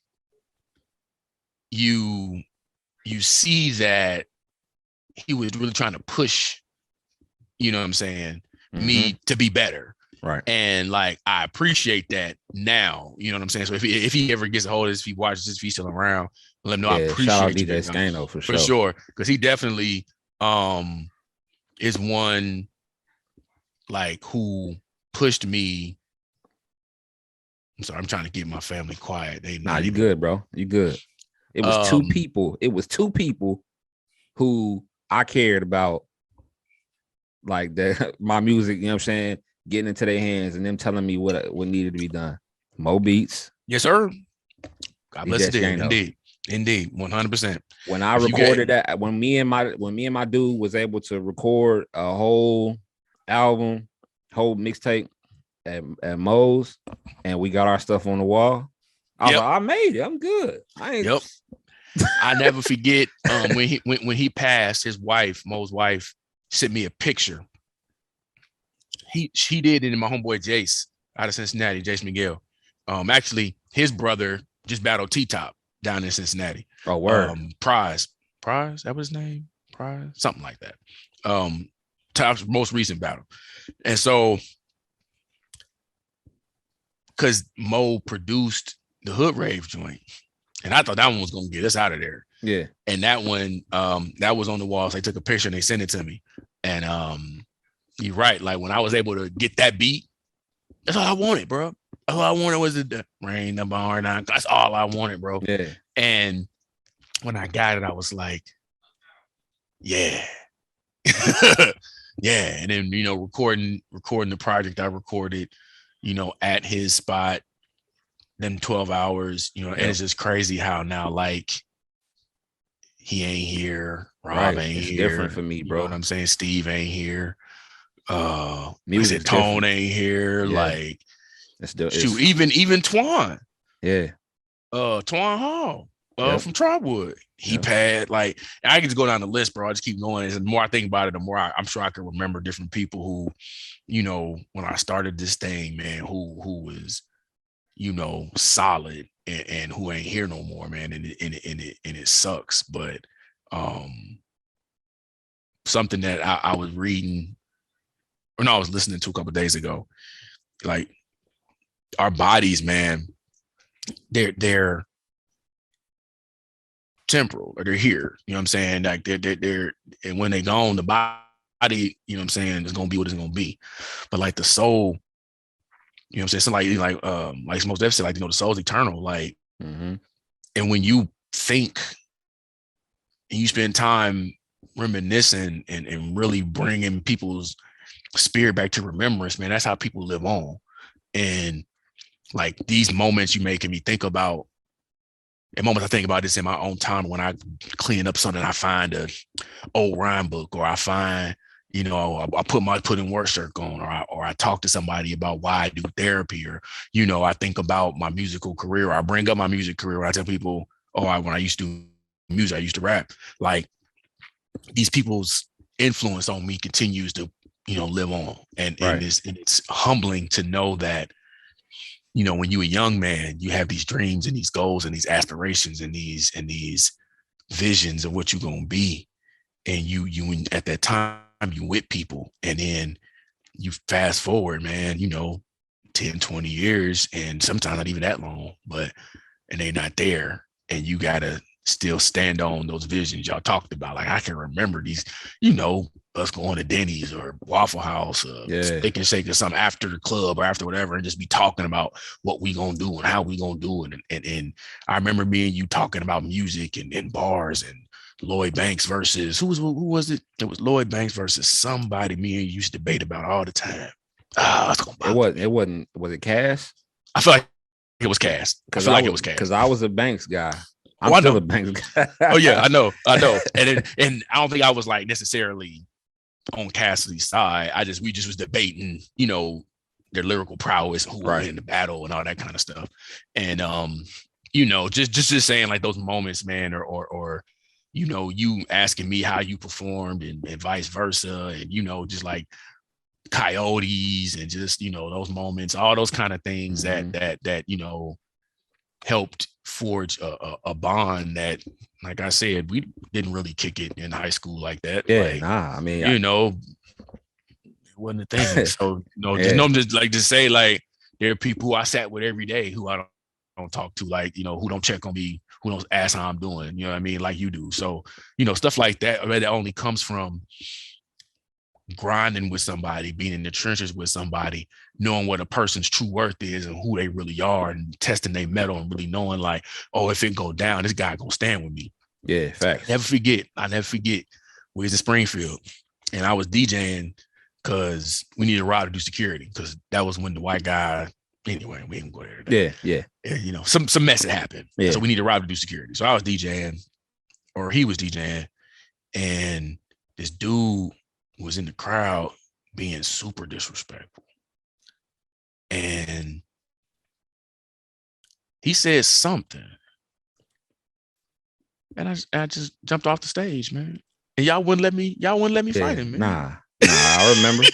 you see that he was really trying to push, you know what I'm saying, me to be better. Right. And like, I appreciate that now, you know what I'm saying? So if he ever gets a hold of this, if he watches this, if he's still around, let him know I appreciate shout out you, DJ Scano for sure. Because he definitely is one like who pushed me. I'm sorry, I'm trying to keep my family quiet. You good, bro. You good. It was two people. It was two people who I cared about, like my music, you know what I'm saying, getting into their hands and them telling me what needed to be done. Mo Beats. Yes, sir. God bless you. Indeed. 100%. When I recorded that, when me and my dude was able to record a whole album, whole mixtape at Mo's, and we got our stuff on the wall, I was like, I made it. I'm good. I never forget when he passed, his wife, Mo's wife, sent me a picture. She did it in my homeboy Jace out of Cincinnati, Jace Miguel. Actually, his brother just battled T-Top down in Cincinnati. Oh, word. Prize, that was his name? Prize, something like that. Top's most recent battle. And so, because Mo produced the Hood Rave joint, and I thought that one was gonna get us out of there. Yeah. And that one, that was on the wall. So they took a picture and they sent it to me. And you're right. Like when I was able to get that beat, that's all I wanted, bro. All I wanted was the rain, the bar, nine. That's all I wanted, bro. Yeah. And when I got it, I was like, yeah. Yeah. And then, you know, recording the project I recorded, you know, at his spot, them 12 hours, you know, and it's just crazy how now, like, he ain't here, Rob ain't it's here. Different for me, bro. You know what I'm saying? Steve ain't here. Music Tone ain't here. Yeah. Like, shoot, even Twan. Yeah. Twan Hall from Trotwood. He passed. Like, I can just go down the list, bro. I just keep going. And the more I think about it, the more I'm sure I can remember different people who, you know, when I started this thing, man, who was, you know, solid and who ain't here no more, man. And it sucks. But something that I was reading, or no, I was listening to a couple of days ago, like our bodies, man, they're temporal, or they're here. You know what I'm saying? Like they're and when they gone, the body, you know what I'm saying, is gonna be what it's gonna be. But like the soul, you know what I'm saying? Somebody like most definitely, like, you know, the soul's eternal. Like, and when you think and you spend time reminiscing and really bringing people's spirit back to remembrance, man, that's how people live on. And like these moments you making me think about, and moments I think about this in my own time when I clean up something, I find a old rhyme book, or I find, you know, I put my put in work shirt on, or I talk to somebody about why I do therapy, or, you know, I think about my musical career, or I bring up my music career, or I tell people, when I used to do music, I used to rap. Like, these people's influence on me continues to, you know, live on. And it's humbling to know that, you know, when you're a young man, you have these dreams and these goals and these aspirations and these visions of what you're going to be. And you at that time, you with people, and then you fast forward, man, you know, 10, 20 years, and sometimes not even that long, and they're not there. And you got to still stand on those visions y'all talked about. Like, I can remember these, you know, us going to Denny's or Waffle House, Steak and Shake or something after the club or after whatever, and just be talking about what we gonna do and how we gonna do it. And I remember me and you talking about music and bars and Lloyd Banks versus who was it? It was Lloyd Banks versus somebody me and you used to debate about all the time. It wasn't. Was it Cash? I feel like it was Cash. I feel like it was Cash because I was a Banks guy. I'm still a Banks guy. Oh yeah, I know. And I don't think I was like necessarily on Cassidy's side. We just was debating, their lyrical prowess, who would win in the battle, and all that kind of stuff. And just saying like those moments, man, or you asking me how you performed and vice versa, and just like Coyotes and just those moments, all those kind of things that helped forge a bond that, like I said, we didn't really kick it in high school like that. I mean, it wasn't a thing. So just say like there are people who I sat with every day who I don't talk to, like who don't check on me, who don't ask how I'm doing, you know what I mean, like you do. So stuff like that only comes from grinding with somebody, being in the trenches with somebody, knowing what a person's true worth is and who they really are, and testing their metal and really knowing like, oh, if it go down, this guy gonna stand with me. Yeah, facts. I never forget. We was in Springfield and I was DJing because we needed a ride to do security, because that was when the white guy, anyway, we didn't go there today. Yeah. Some mess had happened. So we needed a ride to do security. So I was DJing, or he was DJing, and this dude was in the crowd being super disrespectful. And he said something. And I just jumped off the stage, man. And y'all wouldn't let me fight him, man. Nah, I remember.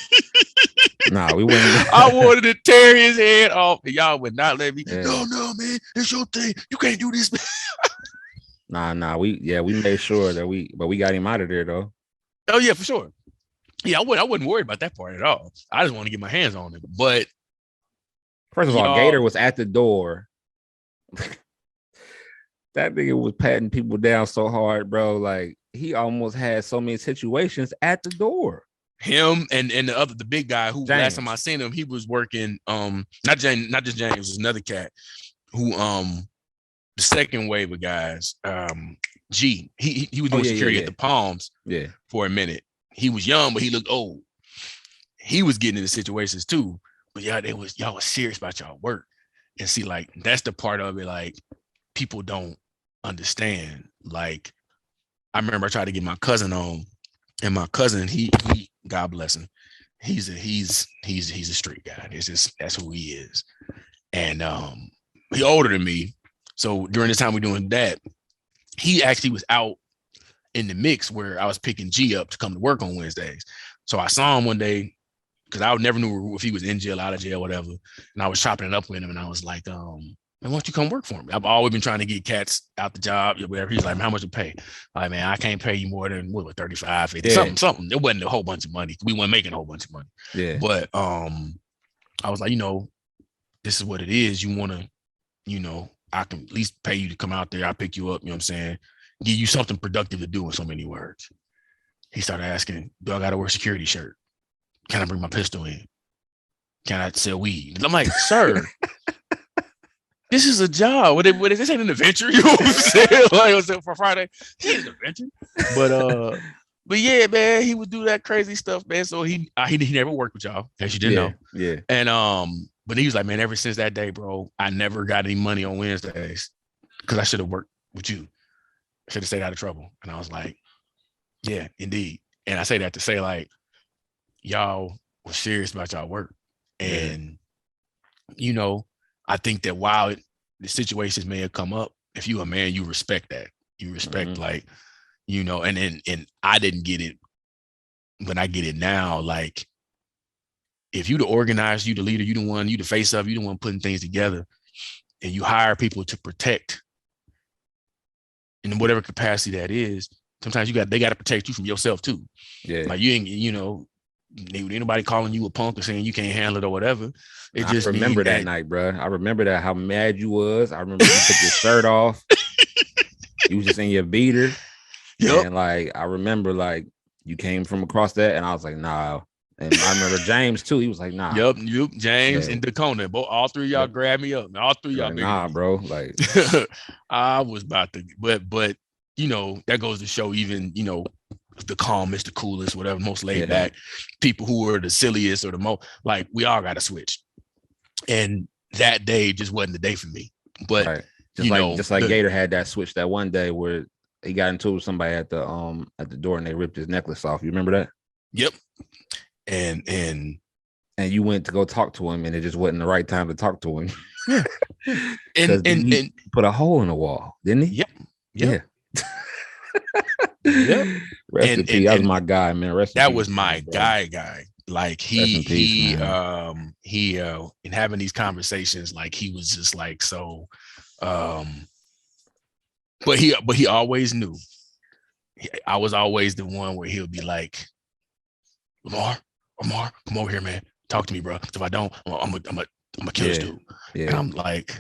We wouldn't. I wanted to tear his head off, and y'all would not let me. No, man, it's your thing. You can't do this, man. Nah. We made sure that we got him out of there though. Oh yeah, for sure. Yeah, I wasn't worried about that part at all. I just want to get my hands on it. But first of all, Gator was at the door. That nigga was patting people down so hard, bro. Like he almost had so many situations at the door. Him and the big guy who James. Last time I seen him, he was working. Not just James, was another cat who the second wave of guys. G. He was doing security at the Palms. For a minute. He was young, but he looked old. He was getting into situations too. But y'all was serious about y'all work. And see, like, that's the part of it, like, people don't understand. Like, I remember I tried to get my cousin on, and my cousin, he God bless him, he's a street guy. That's who he is. And he older than me. So during this time we're doing that, he actually was out in the mix where I was picking G up to come to work on Wednesdays. So I saw him one day, because I never knew if he was in jail, out of jail, whatever. And I was chopping it up with him, and I was like, man, why don't you come work for me? I've always been trying to get cats out the job, whatever. He's like, how much to pay? Like, man, I can't pay you more than 35, 50, something. It wasn't a whole bunch of money. We weren't making a whole bunch of money. Yeah. But I was like, this is what it is. You want to, I can at least pay you to come out there. I'll pick you up, you know what I'm saying? Give you something productive to do in so many words. He started asking, do I got to wear a security shirt? Can I bring my pistol in? Can I sell weed? I'm like, sir, this is a job. What is this? Ain't an adventure. You know what I'm saying? Like, was it for Friday? This ain't an adventure. But yeah, man, he would do that crazy stuff, man. So he never worked with y'all, as you didn't know. Yeah. And but he was like, man, ever since that day, bro, I never got any money on Wednesdays because I should have worked with you. I should have stayed out of trouble. And I was like, yeah, indeed. And I say that to say, like, y'all were serious about y'all work. And, I think that while the situations may have come up, if you a man, you respect that. You respect, like, and I didn't get it, but I get it now. Like, if you the organizer, you the leader, you the face of, you the one putting things together, and you hire people to protect in whatever capacity that is, sometimes they got to protect you from yourself too. Yeah. Like you ain't, anybody calling you a punk or saying you can't handle it or whatever. I just remember that night, bro. I remember that, how mad you was. I remember you took your shirt off. You was just in your beater. Yep. And like, I remember like you came from across that, and I was like, nah. And I remember James too. He was like, nah. Yep, James and Dakota. All three of y'all grabbed me up. All three of y'all. Like, nah, bro. Like I was about to, but that goes to show, even, the calmest, the coolest, whatever, most laid back, people who are the silliest or the most, like, we all got to switch. And that day just wasn't the day for me. But just like Gator had that switch that one day where he got into it with somebody at the door and they ripped his necklace off. You remember that? Yep. And you went to go talk to him and it just wasn't the right time to talk to him. Yeah. and he put a hole in the wall, didn't he? Yep. Yeah. Yep. Rest in peace. That was my guy, man. That was my guy. Like he in having these conversations, like he was just like so but he always knew. I was always the one where he'll be like, Lamar, come over here, man. Talk to me, bro. If I don't, I'm a kill this dude. And I'm like,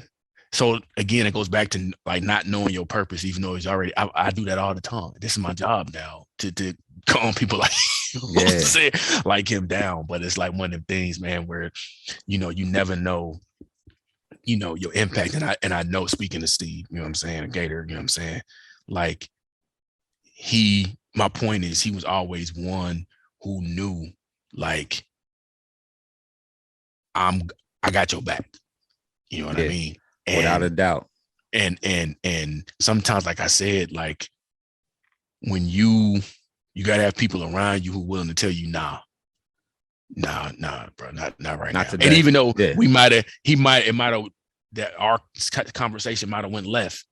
so again, it goes back to like not knowing your purpose, even though he's already. I do that all the time. This is my job now to calm people like him down. But it's like one of them things, man, where you never know, your impact. And I know, speaking to Steve, you know what I'm saying, Gator, you know what I'm saying, like my point is he was always one who knew, like, I got your back. You know what I mean? Without a doubt. And sometimes, like I said, like when you gotta have people around you who are willing to tell you, nah, bro, not right now. Today. And even though that our conversation might have went left,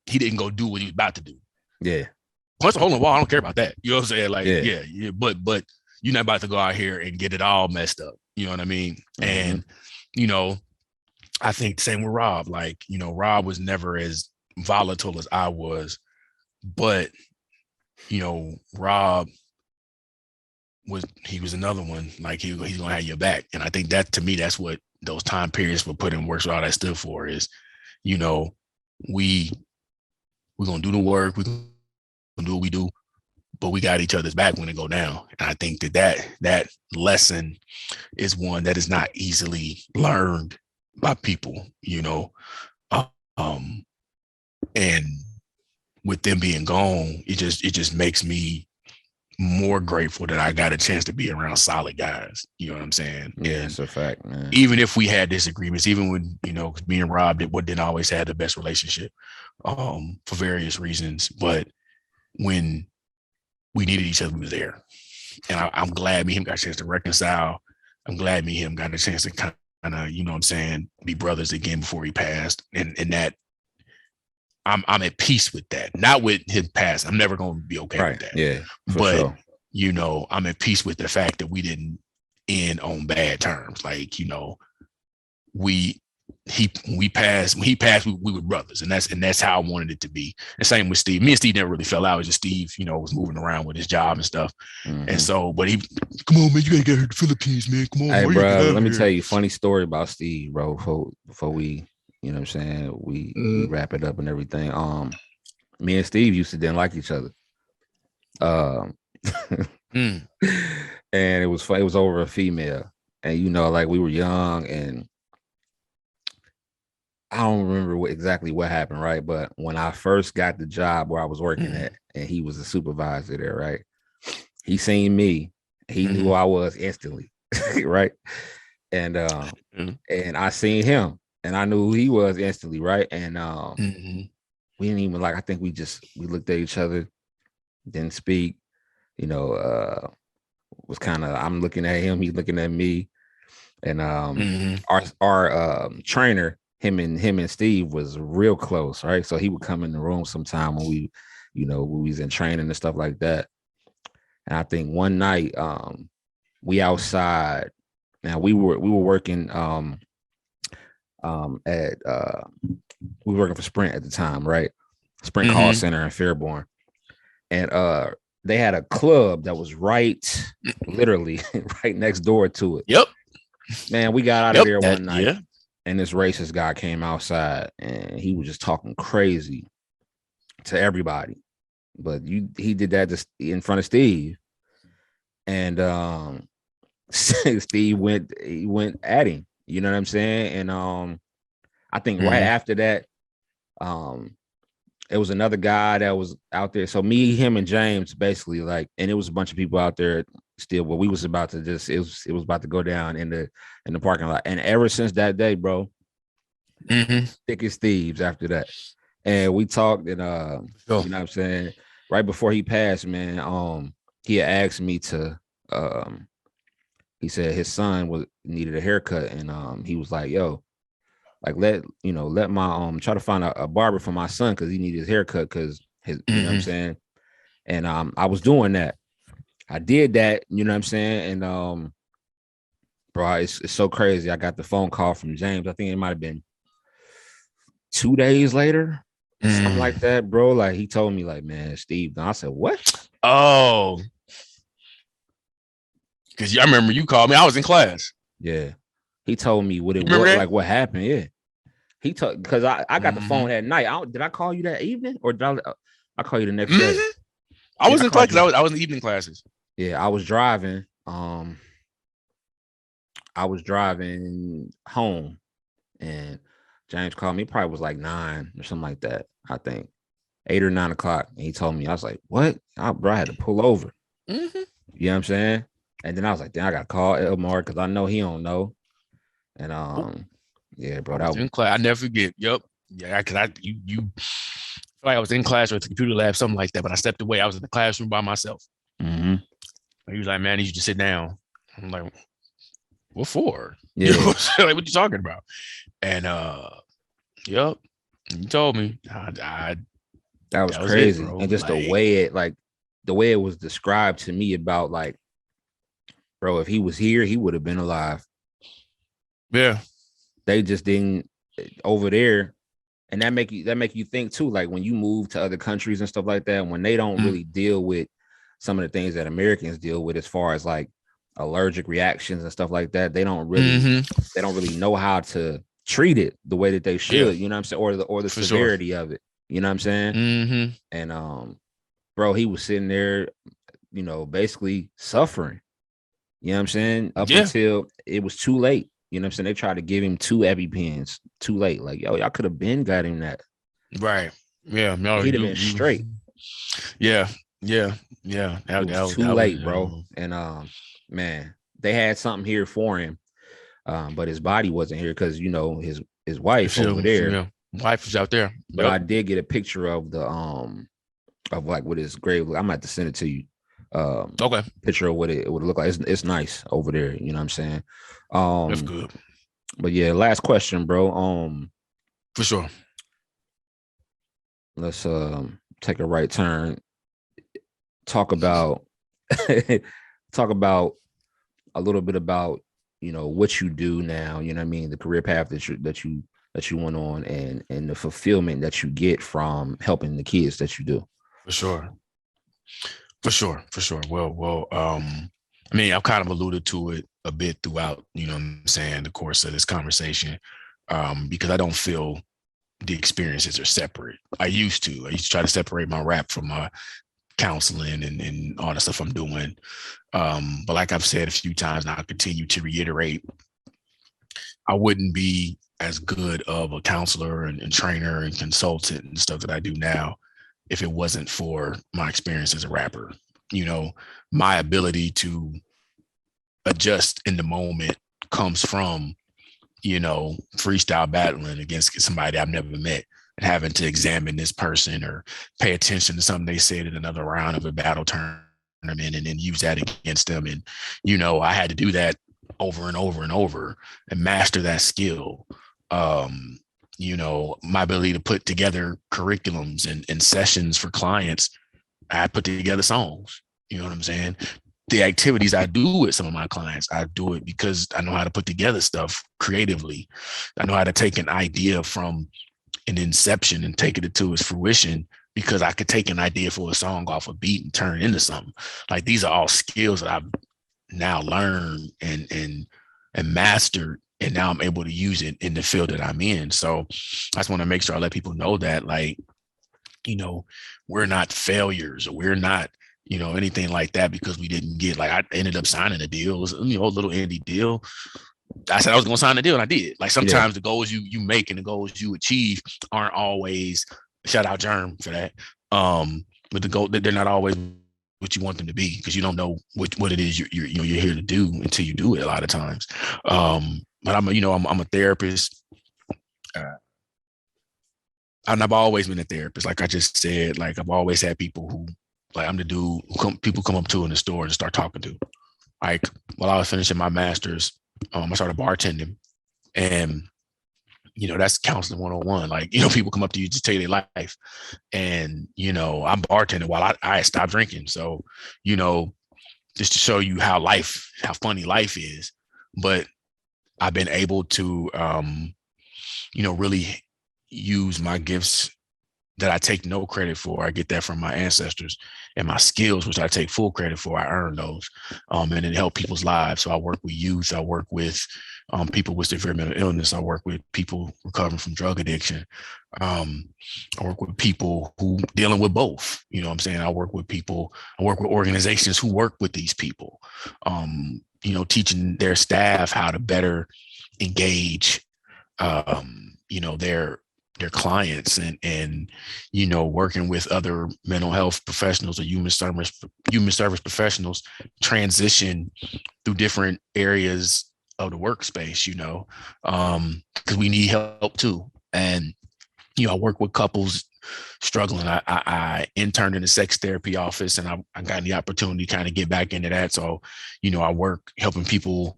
he didn't go do what he was about to do. Yeah. Punch a hole in the wall. I don't care about that. You know what I'm saying? Like, yeah. But you're not about to go out here and get it all messed up. You know what I mean? Mm-hmm. And, I think the same with Rob. Like, Rob was never as volatile as I was, but, Rob was another one. Like he's going to have your back. And I think that, to me, that's what those time periods for putting work, all that stood for is, we're going to do the work. We're going to do what we do, but we got each other's back when it go down. And I think that lesson is one that is not easily learned by people, and with them being gone, it just makes me more grateful that I got a chance to be around solid guys. You know what I'm saying? Yeah, it's a fact, man. Even if we had disagreements, even when, me and Rob didn't always have the best relationship, for various reasons, but when we needed each other, we was there. And I'm glad me and him got a chance to reconcile. I'm glad me and him got a chance to kind of, you know what I'm saying, be brothers again before he passed. And that I'm at peace with that. Not with his past. I'm never going to be okay with that. Yeah. But, sure. I'm at peace with the fact that we didn't end on bad terms. Like, when he passed, we were brothers, and that's how I wanted it to be. And same with Steve. Me and Steve never really fell out. It was just Steve, was moving around with his job and stuff. Mm-hmm. And so, but come on, man, you gotta get here to the Philippines, man. Come on, hey, bro. Let me tell you a funny story about Steve, bro. Before we, you know what I'm saying, we wrap it up and everything. Me and Steve used to didn't like each other. And it was over a female, and like we were young and. I don't remember exactly what happened, right? But when I first got the job where I was working at, and he was a supervisor there, right? He seen me, he knew who I was instantly, right? And and I seen him, and I knew who he was instantly, right? And we didn't even I think we looked at each other, didn't speak, was kind of, I'm looking at him, he's looking at me, and our trainer. Him and Steve was real close, right? So he would come in the room sometime when we, when we was in training and stuff like that. And I think one night, we outside. Now we were working we were working for Sprint at the time, right? Sprint call center in Fairborn, and they had a club that was literally right next door to it. Yep. Man, we got out of there one night. Yeah. And this racist guy came outside and he was just talking crazy to everybody. But he did that just in front of Steve. And Steve went at him. You know what I'm saying? And I think right after that, it was another guy that was out there. So me, him, and James basically like, and it was a bunch of people out there still, but we was about to just it was about to go down in the parking lot. And ever since that day, bro, thick as thieves after that. And we talked, and you know what I'm saying? Right before he passed, man, he had asked me to he said his son needed a haircut, and he was like, yo, like let my try to find a barber for my son because he needed his haircut because his you know what I'm saying. And I was doing that. I did that, you know what I'm saying, and bro, it's so crazy. I got the phone call from James. I think it might have been 2 days later, something like that, bro. Like he told me, like, man, Steve. And I said, what? Oh, because I remember you called me. I was in class. Yeah, he told me what it was, like what happened. Yeah, he told because I got the phone at night. Did I call you that evening or did I call you the next day? I was in class because I was in evening classes. Yeah, I was driving. I was driving home, and James called me. Probably was like 9 or something like that. I think 8 or 9 o'clock. And he told me, I was like, what? Bro, I had to pull over. You know what I'm saying? And then I was like, then I got to call L-MARR because I know he don't know. And yeah, bro, that was in class. I never forget. Yep. Yeah, because you feel like I was in class or at the computer lab, something like that. But I stepped away. I was in the classroom by myself. He was like, man, I need you to sit down. I'm like, what for? Yeah. You know what I'm saying? Like, what you talking about? And yep. You told me. That was crazy. And just like, the way it was described to me about like, bro, if he was here, he would have been alive. Yeah. They just didn't over there. And that make you think too, like when you move to other countries and stuff like that, when they don't really deal with some of the things that Americans deal with as far as like allergic reactions and stuff like that, they don't really know how to treat it the way that they should, you know what I'm saying? Or the severity of it. You know what I'm saying? And bro, he was sitting there, you know, basically suffering. You know what I'm saying? Up until it was too late. You know what I'm saying? They tried to give him 2 EpiPens too late. Like, yo, y'all could have been got him that. Right. Yeah. No, he'd have been straight. Yeah. Yeah. Yeah. It was too late, bro. And man, they had something here for him. But his body wasn't here because you know his wife over there. Yeah. Wife was out there. But I did get a picture of the of like what his grave. I'm gonna have to send it to you. Okay. Picture of what it would look like. It's nice over there. You know what I'm saying? That's good. But yeah, last question, bro. For sure. Let's take a right turn. Talk about a little bit about, you know, what you do now, you know what I mean, the career path that you went on and the fulfillment that you get from helping the kids that you do. For sure. Well, I mean, I've kind of alluded to it a bit throughout, you know what I'm saying, the course of this conversation, because I don't feel the experiences are separate. I used to try to separate my rap from my counseling and all the stuff I'm doing. But like I've said a few times, and I'll continue to reiterate, I wouldn't be as good of a counselor and trainer and consultant and stuff that I do now if it wasn't for my experience as a rapper. You know, my ability to adjust in the moment comes from, you know, freestyle battling against somebody I've never met and having to examine this person or pay attention to something they said in another round of a battle tournament and then use that against them. And, you know, I had to do that over and over and over and master that skill. You know, my ability to put together curriculums and sessions for clients, I put together songs, you know what I'm saying? The activities I do with some of my clients, I do it because I know how to put together stuff creatively. I know how to take an idea from an inception and take it to its fruition because I could take an idea for a song off a beat and turn it into something. Like these are all skills that I've now learned and mastered, and now I'm able to use it in the field that I'm in. So I just want to make sure I let people know that, like, you know, we're not failures or we're not, you know, anything like that because we didn't get, like, I ended up signing a deal. It was, you know, a little indie deal. I said I was going to sign the deal and I did. Like sometimes the goals you make and the goals you achieve aren't always Shout out Germ for that. But the goal, they're not always what you want them to be, because you don't know what it is you're here to do until you do it a lot of times. But I'm a therapist. And I've always been a therapist. Like I just said, like I've always had people who, like I'm the dude who people come up to in the store and start talking to. Like while I was finishing my master's, I started bartending, and that's counseling 101. Like, people come up to you to tell you their life, and I'm bartending while I stopped drinking. So, just to show you how funny life is. But I've been able to, really use my gifts that I take no credit for. I get that from my ancestors, and my skills, which I take full credit for. I earn those, and it help people's lives. So I work with youth. I work with people with severe mental illness. I work with people recovering from drug addiction. I work with people who dealing with both. You know what I'm saying? I work with organizations who work with these people, teaching their staff how to better engage, their clients, and working with other mental health professionals or human service professionals transition through different areas of the workspace, because we need help too. And I work with couples struggling. I interned in the sex therapy office, and I got the opportunity to kind of get back into that. So I work helping people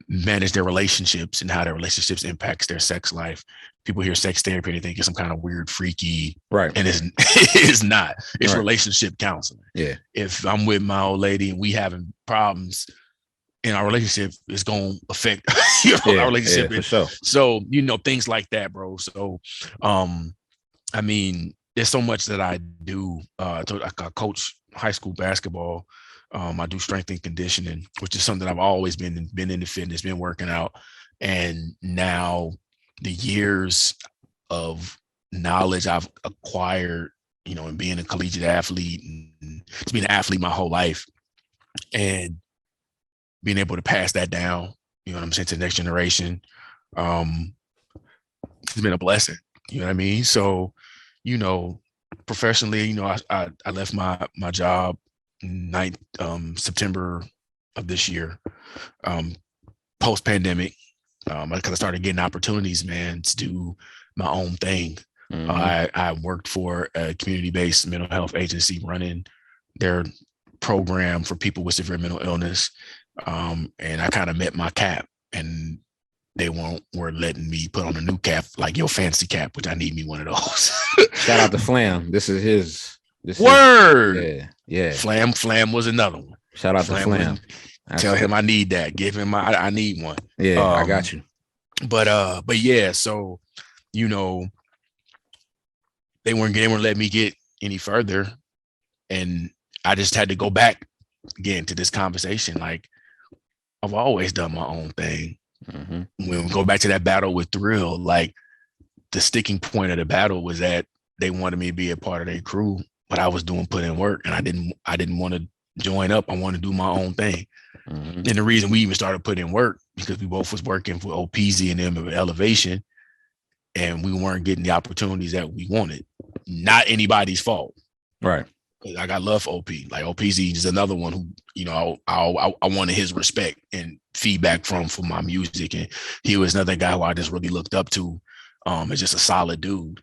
manage their relationships and how their relationships impacts their sex life. People hear sex therapy and they think it's some kind of weird, freaky, right? And it's not. It's right. Relationship counseling. Yeah. If I'm with my old lady and we having problems in our relationship, it's going to affect our relationship. Yeah, for sure. So things like that, bro. So I mean, there's so much that I do. I coach high school basketball. I do strength and conditioning, which is something I've always been into fitness, been working out. And now the years of knowledge I've acquired, and being a collegiate athlete, and just being an athlete my whole life, and being able to pass that down, to the next generation, it's been a blessing. You know what I mean? So, professionally, I left my job September of this year, post-pandemic, because I started getting opportunities, man, to do my own thing. Mm-hmm. I worked for a community-based mental health agency running their program for people with severe mental illness, and I kind of met my cap, and they were letting me put on a new cap, like your fancy cap, which I need me one of those. Shout out to Flam. This is his. Word. Yeah. Flam was another one. Shout out to Flam. Tell him I need that. Give him I need one. Yeah, I got you. But yeah, so they weren't letting me get any further, and I just had to go back again to this conversation. Like, I've always done my own thing. Mm-hmm. When we go back to that battle with Thrill, like the sticking point of the battle was that they wanted me to be a part of their crew, but I was put in work, and I didn't want to join up. I wanted to do my own thing. Mm-hmm. And the reason we even started putting in work, because we both was working for OPZ and them at Elevation, and we weren't getting the opportunities that we wanted. Not anybody's fault. Right. I got love for OP. Like OPZ is another one who, I wanted his respect and feedback from for my music. And he was another guy who I just really looked up to. As just a solid dude.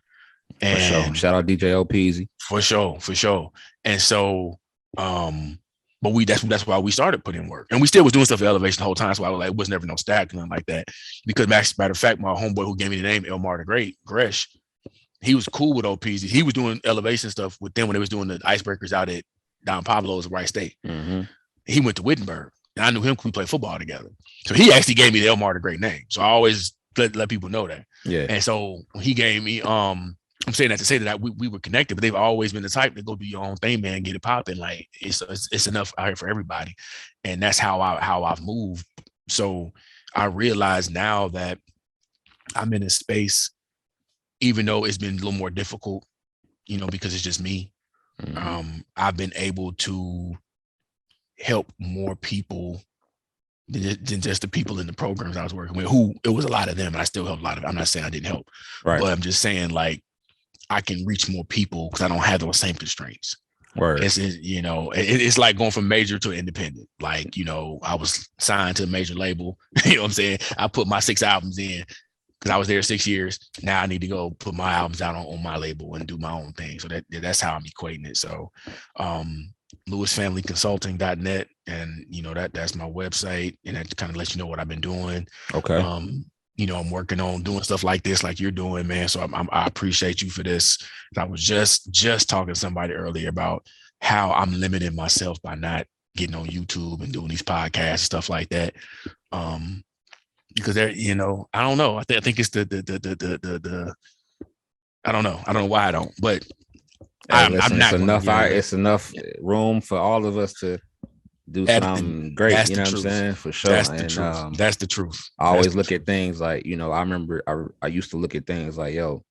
And for sure. Shout out DJ OPZ. For sure. And so, but that's why we started putting in work, and we still was doing stuff at Elevation the whole time. So I was like, it was never no stack, nothing like that. Because matter of fact, my homeboy who gave me the name L-MARR the Great, Gresh, he was cool with OPZ. He was doing Elevation stuff with them when they was doing the icebreakers out at Don Pablo's Wright State. Mm-hmm. He went to Wittenberg, and I knew him because we played football together. So he actually gave me the L-MARR the Great name. So I always let people know that. Yeah. And so he gave me, I'm saying that to say that we were connected, but they've always been the type to go do your own thing, man, get it popping. Like it's enough out here for everybody. And that's how I've moved. So I realize now that I'm in a space, even though it's been a little more difficult, because it's just me. Mm-hmm. I've been able to help more people than just the people in the programs I was working with, who it was a lot of them, and I still helped a lot of them. I'm not saying I didn't help, right? But I'm just saying, like, I can reach more people because I don't have those same constraints. Word. It's like going from major to independent. Like, I was signed to a major label. You know what I'm saying? I put my 6 albums in because I was there 6 years. Now I need to go put my albums out on my label and do my own thing. So that's how I'm equating it. So lewisfamilyconsulting.net, and that's my website, and that kind of lets you know what I've been doing. Okay. I'm working on doing stuff like this, like you're doing, man. So I appreciate you for this. I was just talking to somebody earlier about how I'm limiting myself by not getting on YouTube and doing these podcasts and stuff like that. Because I don't know. I think it's the I don't know. I don't know why I don't, but I'm not. It's enough room for all of us to do something great. You know what I'm saying? For sure. That's the truth. That's the truth. I always look at things like, I remember I used to look at things like, yo,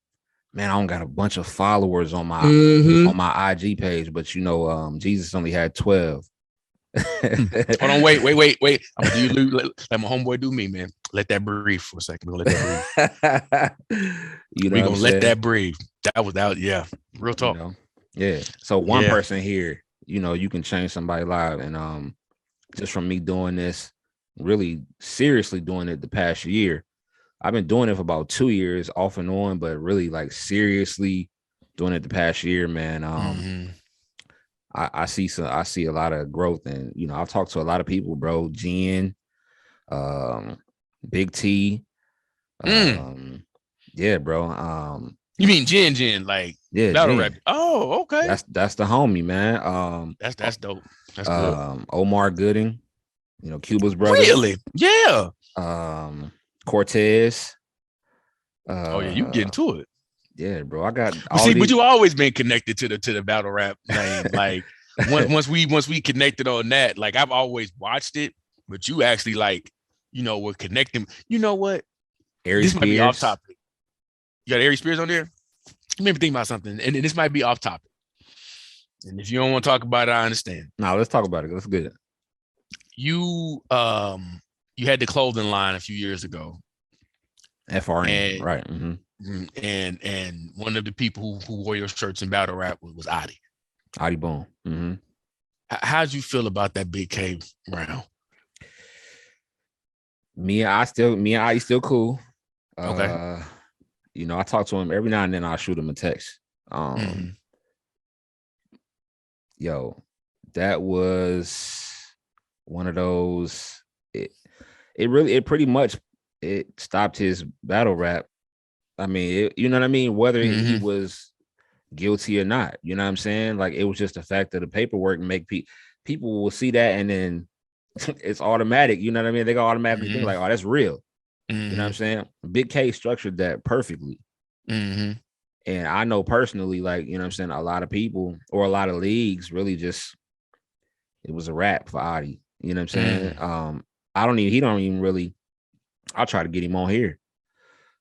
man, I don't got a bunch of followers on my on my IG page, but Jesus only had 12. Hold on, wait. I'm gonna do you let my homeboy do me, man. Let that breathe for a second. We're gonna let that breathe. We're gonna let that breathe. That was out, yeah. Real talk. Yeah. So one person here, you can change somebody's life. And just from me doing this, really seriously doing it the past year. I've been doing it for about 2 years off and on, but really like seriously doing it the past year, man. I see a lot of growth, and I've talked to a lot of people, bro. Jen, Big T, yeah, bro. You mean Jen, like battle rap? Oh, okay. That's the homie, man. That's dope. That's good. Omar Gooding, Cuba's brother. Really? Yeah. Cortez. Oh yeah, you get into it. Yeah, bro. I got. But you always been connected to the battle rap name. Like once we connected on that, like I've always watched it, but you actually we're connecting. You know what? This might be off topic. You got Ari Spears on there? You made me think about something, and this might be off topic. And if you don't want to talk about it, I understand. No, let's talk about it. Let's get it. You had the clothing line a few years ago. FRN, right? And one of the people who wore your shirts in battle rap was Adi. Adi Boom. Mm-hmm. How'd you feel about that Big K round? Me and Adi still cool. Okay. I talk to him every now and then. I'll shoot him a text. Yo, that was one of those. It pretty much stopped his battle rap. I mean, you know what I mean? Whether he was guilty or not, you know what I'm saying? Like, it was just the fact of the paperwork and make people will see that, and then it's automatic. You know what I mean? They go automatically think like, oh, that's real. You know what I'm saying? Big K structured that perfectly. And I know personally, like, you know what I'm saying, a lot of people or a lot of leagues really just, it was a wrap for Adi. You know what I'm saying? He don't even really, I'll try to get him on here.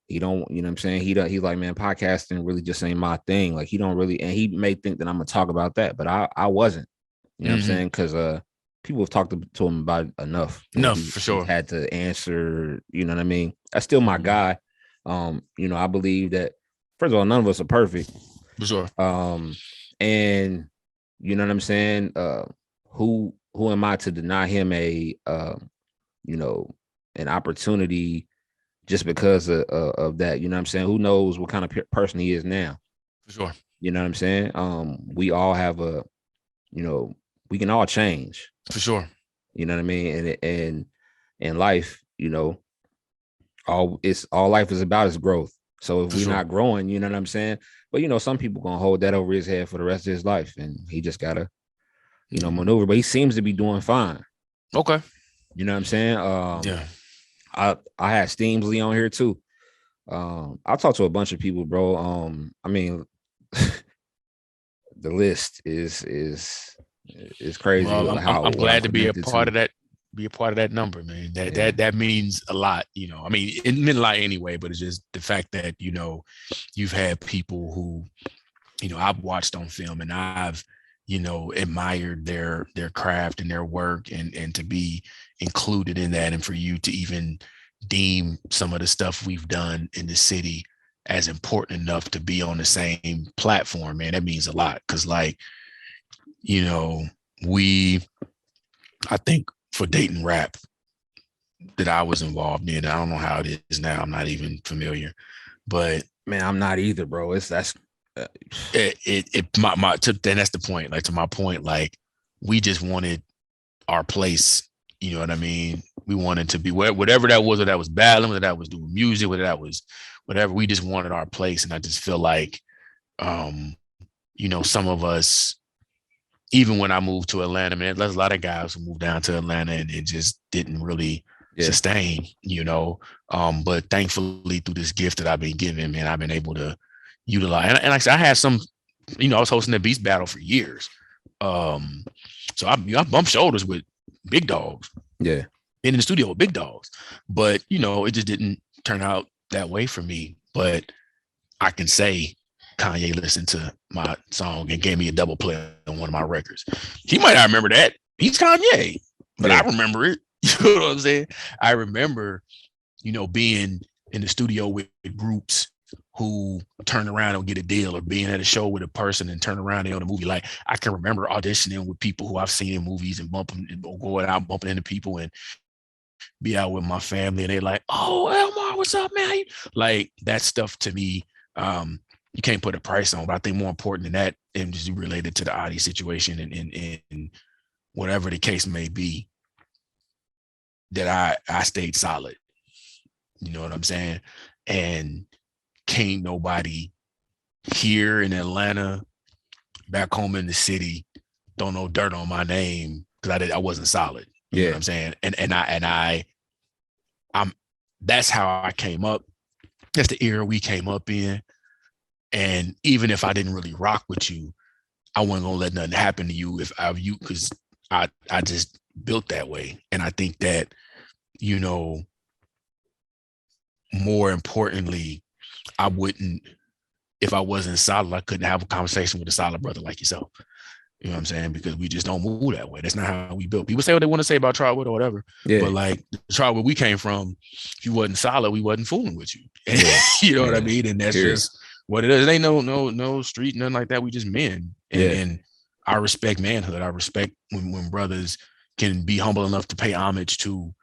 He don't, you know what I'm saying? He's like, man, podcasting really just ain't my thing. Like, he don't really, and he may think that I'm gonna talk about that, but I wasn't. You know what I'm saying? Because people have talked to him about it enough. For sure. Had to answer, you know what I mean? That's still my guy. I believe that, first of all, none of us are perfect. For sure. And you know what I'm saying? Who am I to deny him an opportunity just because of that? You know what I'm saying? Who knows what kind of person he is now? For sure. You know what I'm saying? We all have we can all change. For sure. You know what I mean? And in life, all life is about is growth. So if we're not growing, you know what I'm saying? But some people gonna hold that over his head for the rest of his life, and he just gotta, maneuver. But he seems to be doing fine. Okay. You know what I'm saying? Yeah. I had Steamsley on here too. I talked to a bunch of people, bro. I mean, the list is crazy. Well, I'm glad to be a part of that. Be a part of that number, man. That means a lot. I mean, it meant a lot anyway. But it's just the fact that you've had people who, I've watched on film, and I've admired their craft and their work, and to be included in that, and for you to even deem some of the stuff we've done in the city as important enough to be on the same platform, man, that means a lot. Cause like, you know, I think for Dayton Rap that I was involved in, I don't know how it is now. I'm not even familiar, but man, I'm not either, bro. That's then that's the point. Like, to my point, like, we just wanted our place. You know what I mean? We wanted to be whatever that was, whether that was battling, whether that was doing music, whether that was whatever. We just wanted our place, and I just feel like, you know, some of us, even when I moved to Atlanta, man, there's a lot of guys who moved down to Atlanta and it just didn't really sustain, you know. But thankfully, through this gift that I've been given, man, I've been able to utilize. And like I said, I had some, you know, I was hosting the Beast Battle for years. So I bumped shoulders with big dogs. Yeah. Been in the studio with big dogs. But, you know, it just didn't turn out that way for me. But I can say Kanye listened to my song and gave me a double play on one of my records. He might not remember that. He's Kanye, but I remember it. You know what I'm saying? I remember, you know, being in the studio with groups who turn around and get a deal, or being at a show with a person and turn around and on a movie. Like, I can remember auditioning with people who I've seen in movies and bumping and going out, bumping into people, and be out with my family, and they're like, "Oh, L-MARR, what's up, man?" Like, that stuff to me, you can't put a price on. But I think more important than that, and just related to the Adi situation and whatever the case may be, that I stayed solid. You know what I'm saying? And can't nobody here in Atlanta, back home in the city, throw no dirt on my name because I wasn't solid. You know what I'm saying? I'm that's how I came up. That's the era we came up in. And even if I didn't really rock with you, I wasn't gonna let nothing happen to you because I just built that way. And I think that, you know, more importantly, I wouldn't, if I wasn't solid, I couldn't have a conversation with a solid brother like yourself. You know what I'm saying? Because we just don't move that way. That's not how we built. People say what they want to say about Trotwood or whatever. Yeah. But like, the Trotwood we came from, if you wasn't solid, we wasn't fooling with you. You know what I mean? And that's just what it is. It ain't no street, nothing like that. We just men. And I respect manhood. I respect when brothers can be humble enough to pay homage to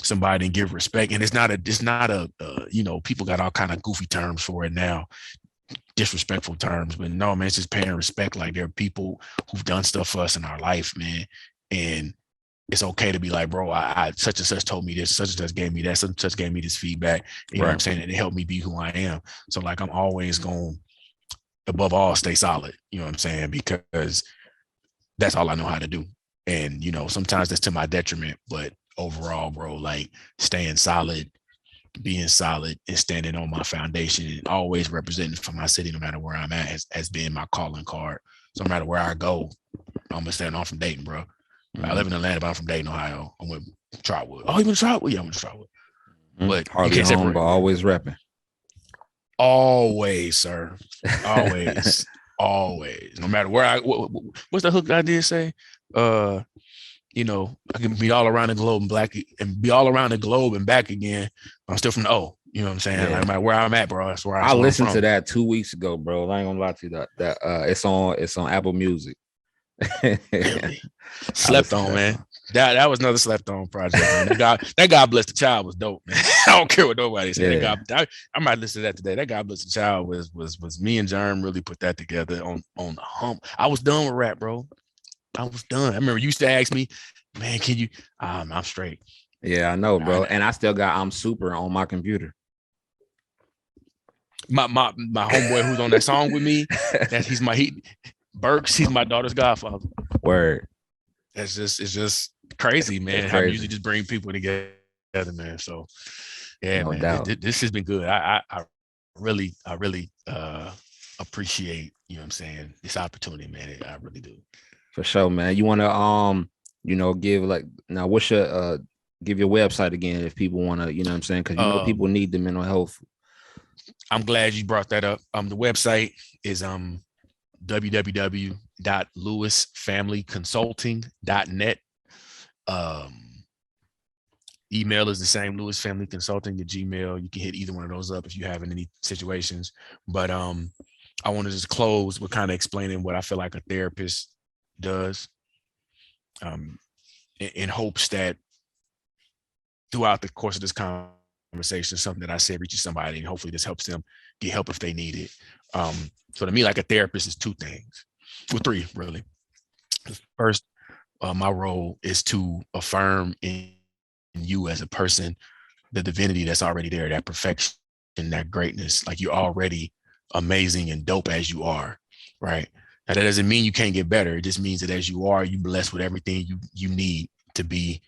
somebody and give respect. And it's not a you know, people got all kind of goofy terms for it now, disrespectful terms, but no, man, it's just paying respect. Like, there are people who've done stuff for us in our life, man, and it's okay to be like, bro, I such and such told me this, such and such gave me that, such and such gave me this feedback. You know what I'm saying? And it helped me be who I am. So like, I'm always going, above all, stay solid. You know what I'm saying? Because that's all I know how to do. And, you know, sometimes that's to my detriment, but overall, bro, like, staying solid, being solid, and standing on my foundation, and always representing for my city, no matter where I'm at, has been my calling card. So no matter where I go, I'm gonna stand on from Dayton, bro. I live in Atlanta, but I'm from Dayton, Ohio. I'm with Trotwood. Oh, you went to Trotwood? Yeah, I went to Trotwood. But hardly you can't home, separate, but always repping. Always, sir. Always. Always. No matter where what's the hook I did say? You know, I can be all around the globe and be all around the globe and back again. I'm still from the O. You know what I'm saying? Yeah. Like, no matter where I'm at, bro. That's where I listened to that 2 weeks ago, bro. I ain't gonna lie to you. That it's on Apple Music. Really? Slept on, man. That was another slept on project, man. That God Bless the Child was dope, man. I don't care what nobody said. I might listen to that today. That God Bless the Child was me and Jerm really put that together on the hump. I was done with rap, bro. I was done. I remember you used to ask me, man, can you? I'm straight. Yeah, I know, bro. And I still got I'm Super on my computer. My homeboy who's on that song with me, Burks, he's my daughter's godfather. Word. It's just crazy, man. How music just bring people together, man. So yeah, no man, this has been good. I really appreciate, you know what I'm saying, this opportunity, man. I really do. For sure, man. You want to you know, give what's your give your website again if people want to, you know what I'm saying, because you know people need the mental health. I'm glad you brought that up. The website is www.lewisfamilyconsulting.net. Email is the same, Lewis Family Consulting at Gmail. You can hit either one of those up if you're having any situations. But I want to just close with kind of explaining what I feel like a therapist does, in hopes that throughout the course of this conversation, something that I said reaches somebody, and hopefully this helps them get help if they need it. So to me, like a therapist is two things, well, three really. First, my role is to affirm in you as a person the divinity that's already there, that perfection, that greatness. Like, you're already amazing and dope as you are, right? Now that doesn't mean you can't get better. It just means that as you are, you're blessed with everything you need to be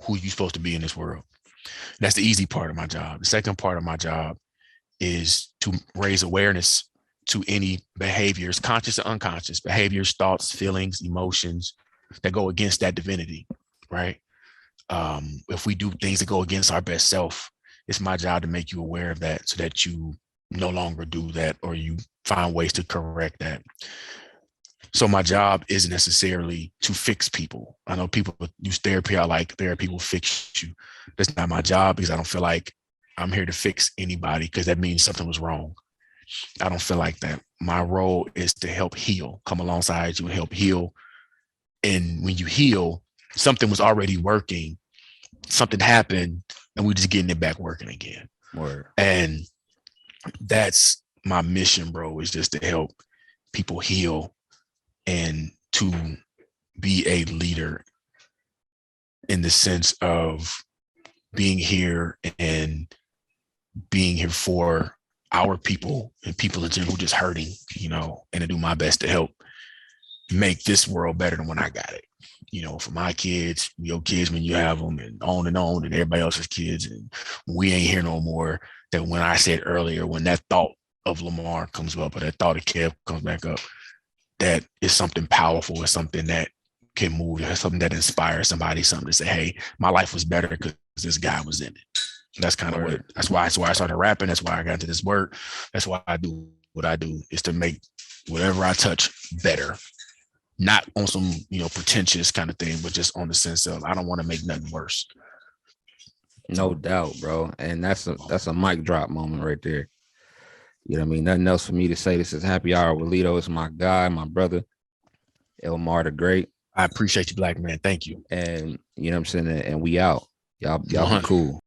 who you're supposed to be in this world. That's the easy part of my job. The second part of my job is to raise awareness to any behaviors, conscious or unconscious behaviors, thoughts, feelings, emotions that go against that divinity, right? If we do things that go against our best self, it's my job to make you aware of that so that you no longer do that, or you find ways to correct that. So my job isn't necessarily to fix people. I know people use therapy. I like therapy will fix you. That's not my job, because I don't feel like I'm here to fix anybody, because that means something was wrong. I don't feel like that. My role is to help heal, come alongside you and help heal. And when you heal, something was already working, something happened, and we're just getting it back working again. Word. And that's my mission, bro, is just to help people heal and to be a leader in the sense of being here and being here for our people and people in general just hurting, and to do my best to help make this world better than when I got it. For my kids, your kids when you have them, and and everybody else's kids. And we ain't here no more. That when I said earlier, when that thought of L-MARR comes up, or that thought of Kev comes back up, that is something powerful. It's something that can move. It's something that inspires somebody, something to say, hey, my life was better because this guy was in it. That's kind of that's why I started rapping. That's why I got into this work. That's why I do what I do, is to make whatever I touch better. Not on some, pretentious kind of thing, but just on the sense of, I don't want to make nothing worse. No doubt, bro. And that's a mic drop moment right there. You know what I mean? Nothing else for me to say. This is Happy Hour with Lito. It's my guy, my brother, L-MARR the Great. I appreciate you, black man. Thank you. And you know what I'm saying? And we out. Y'all be cool.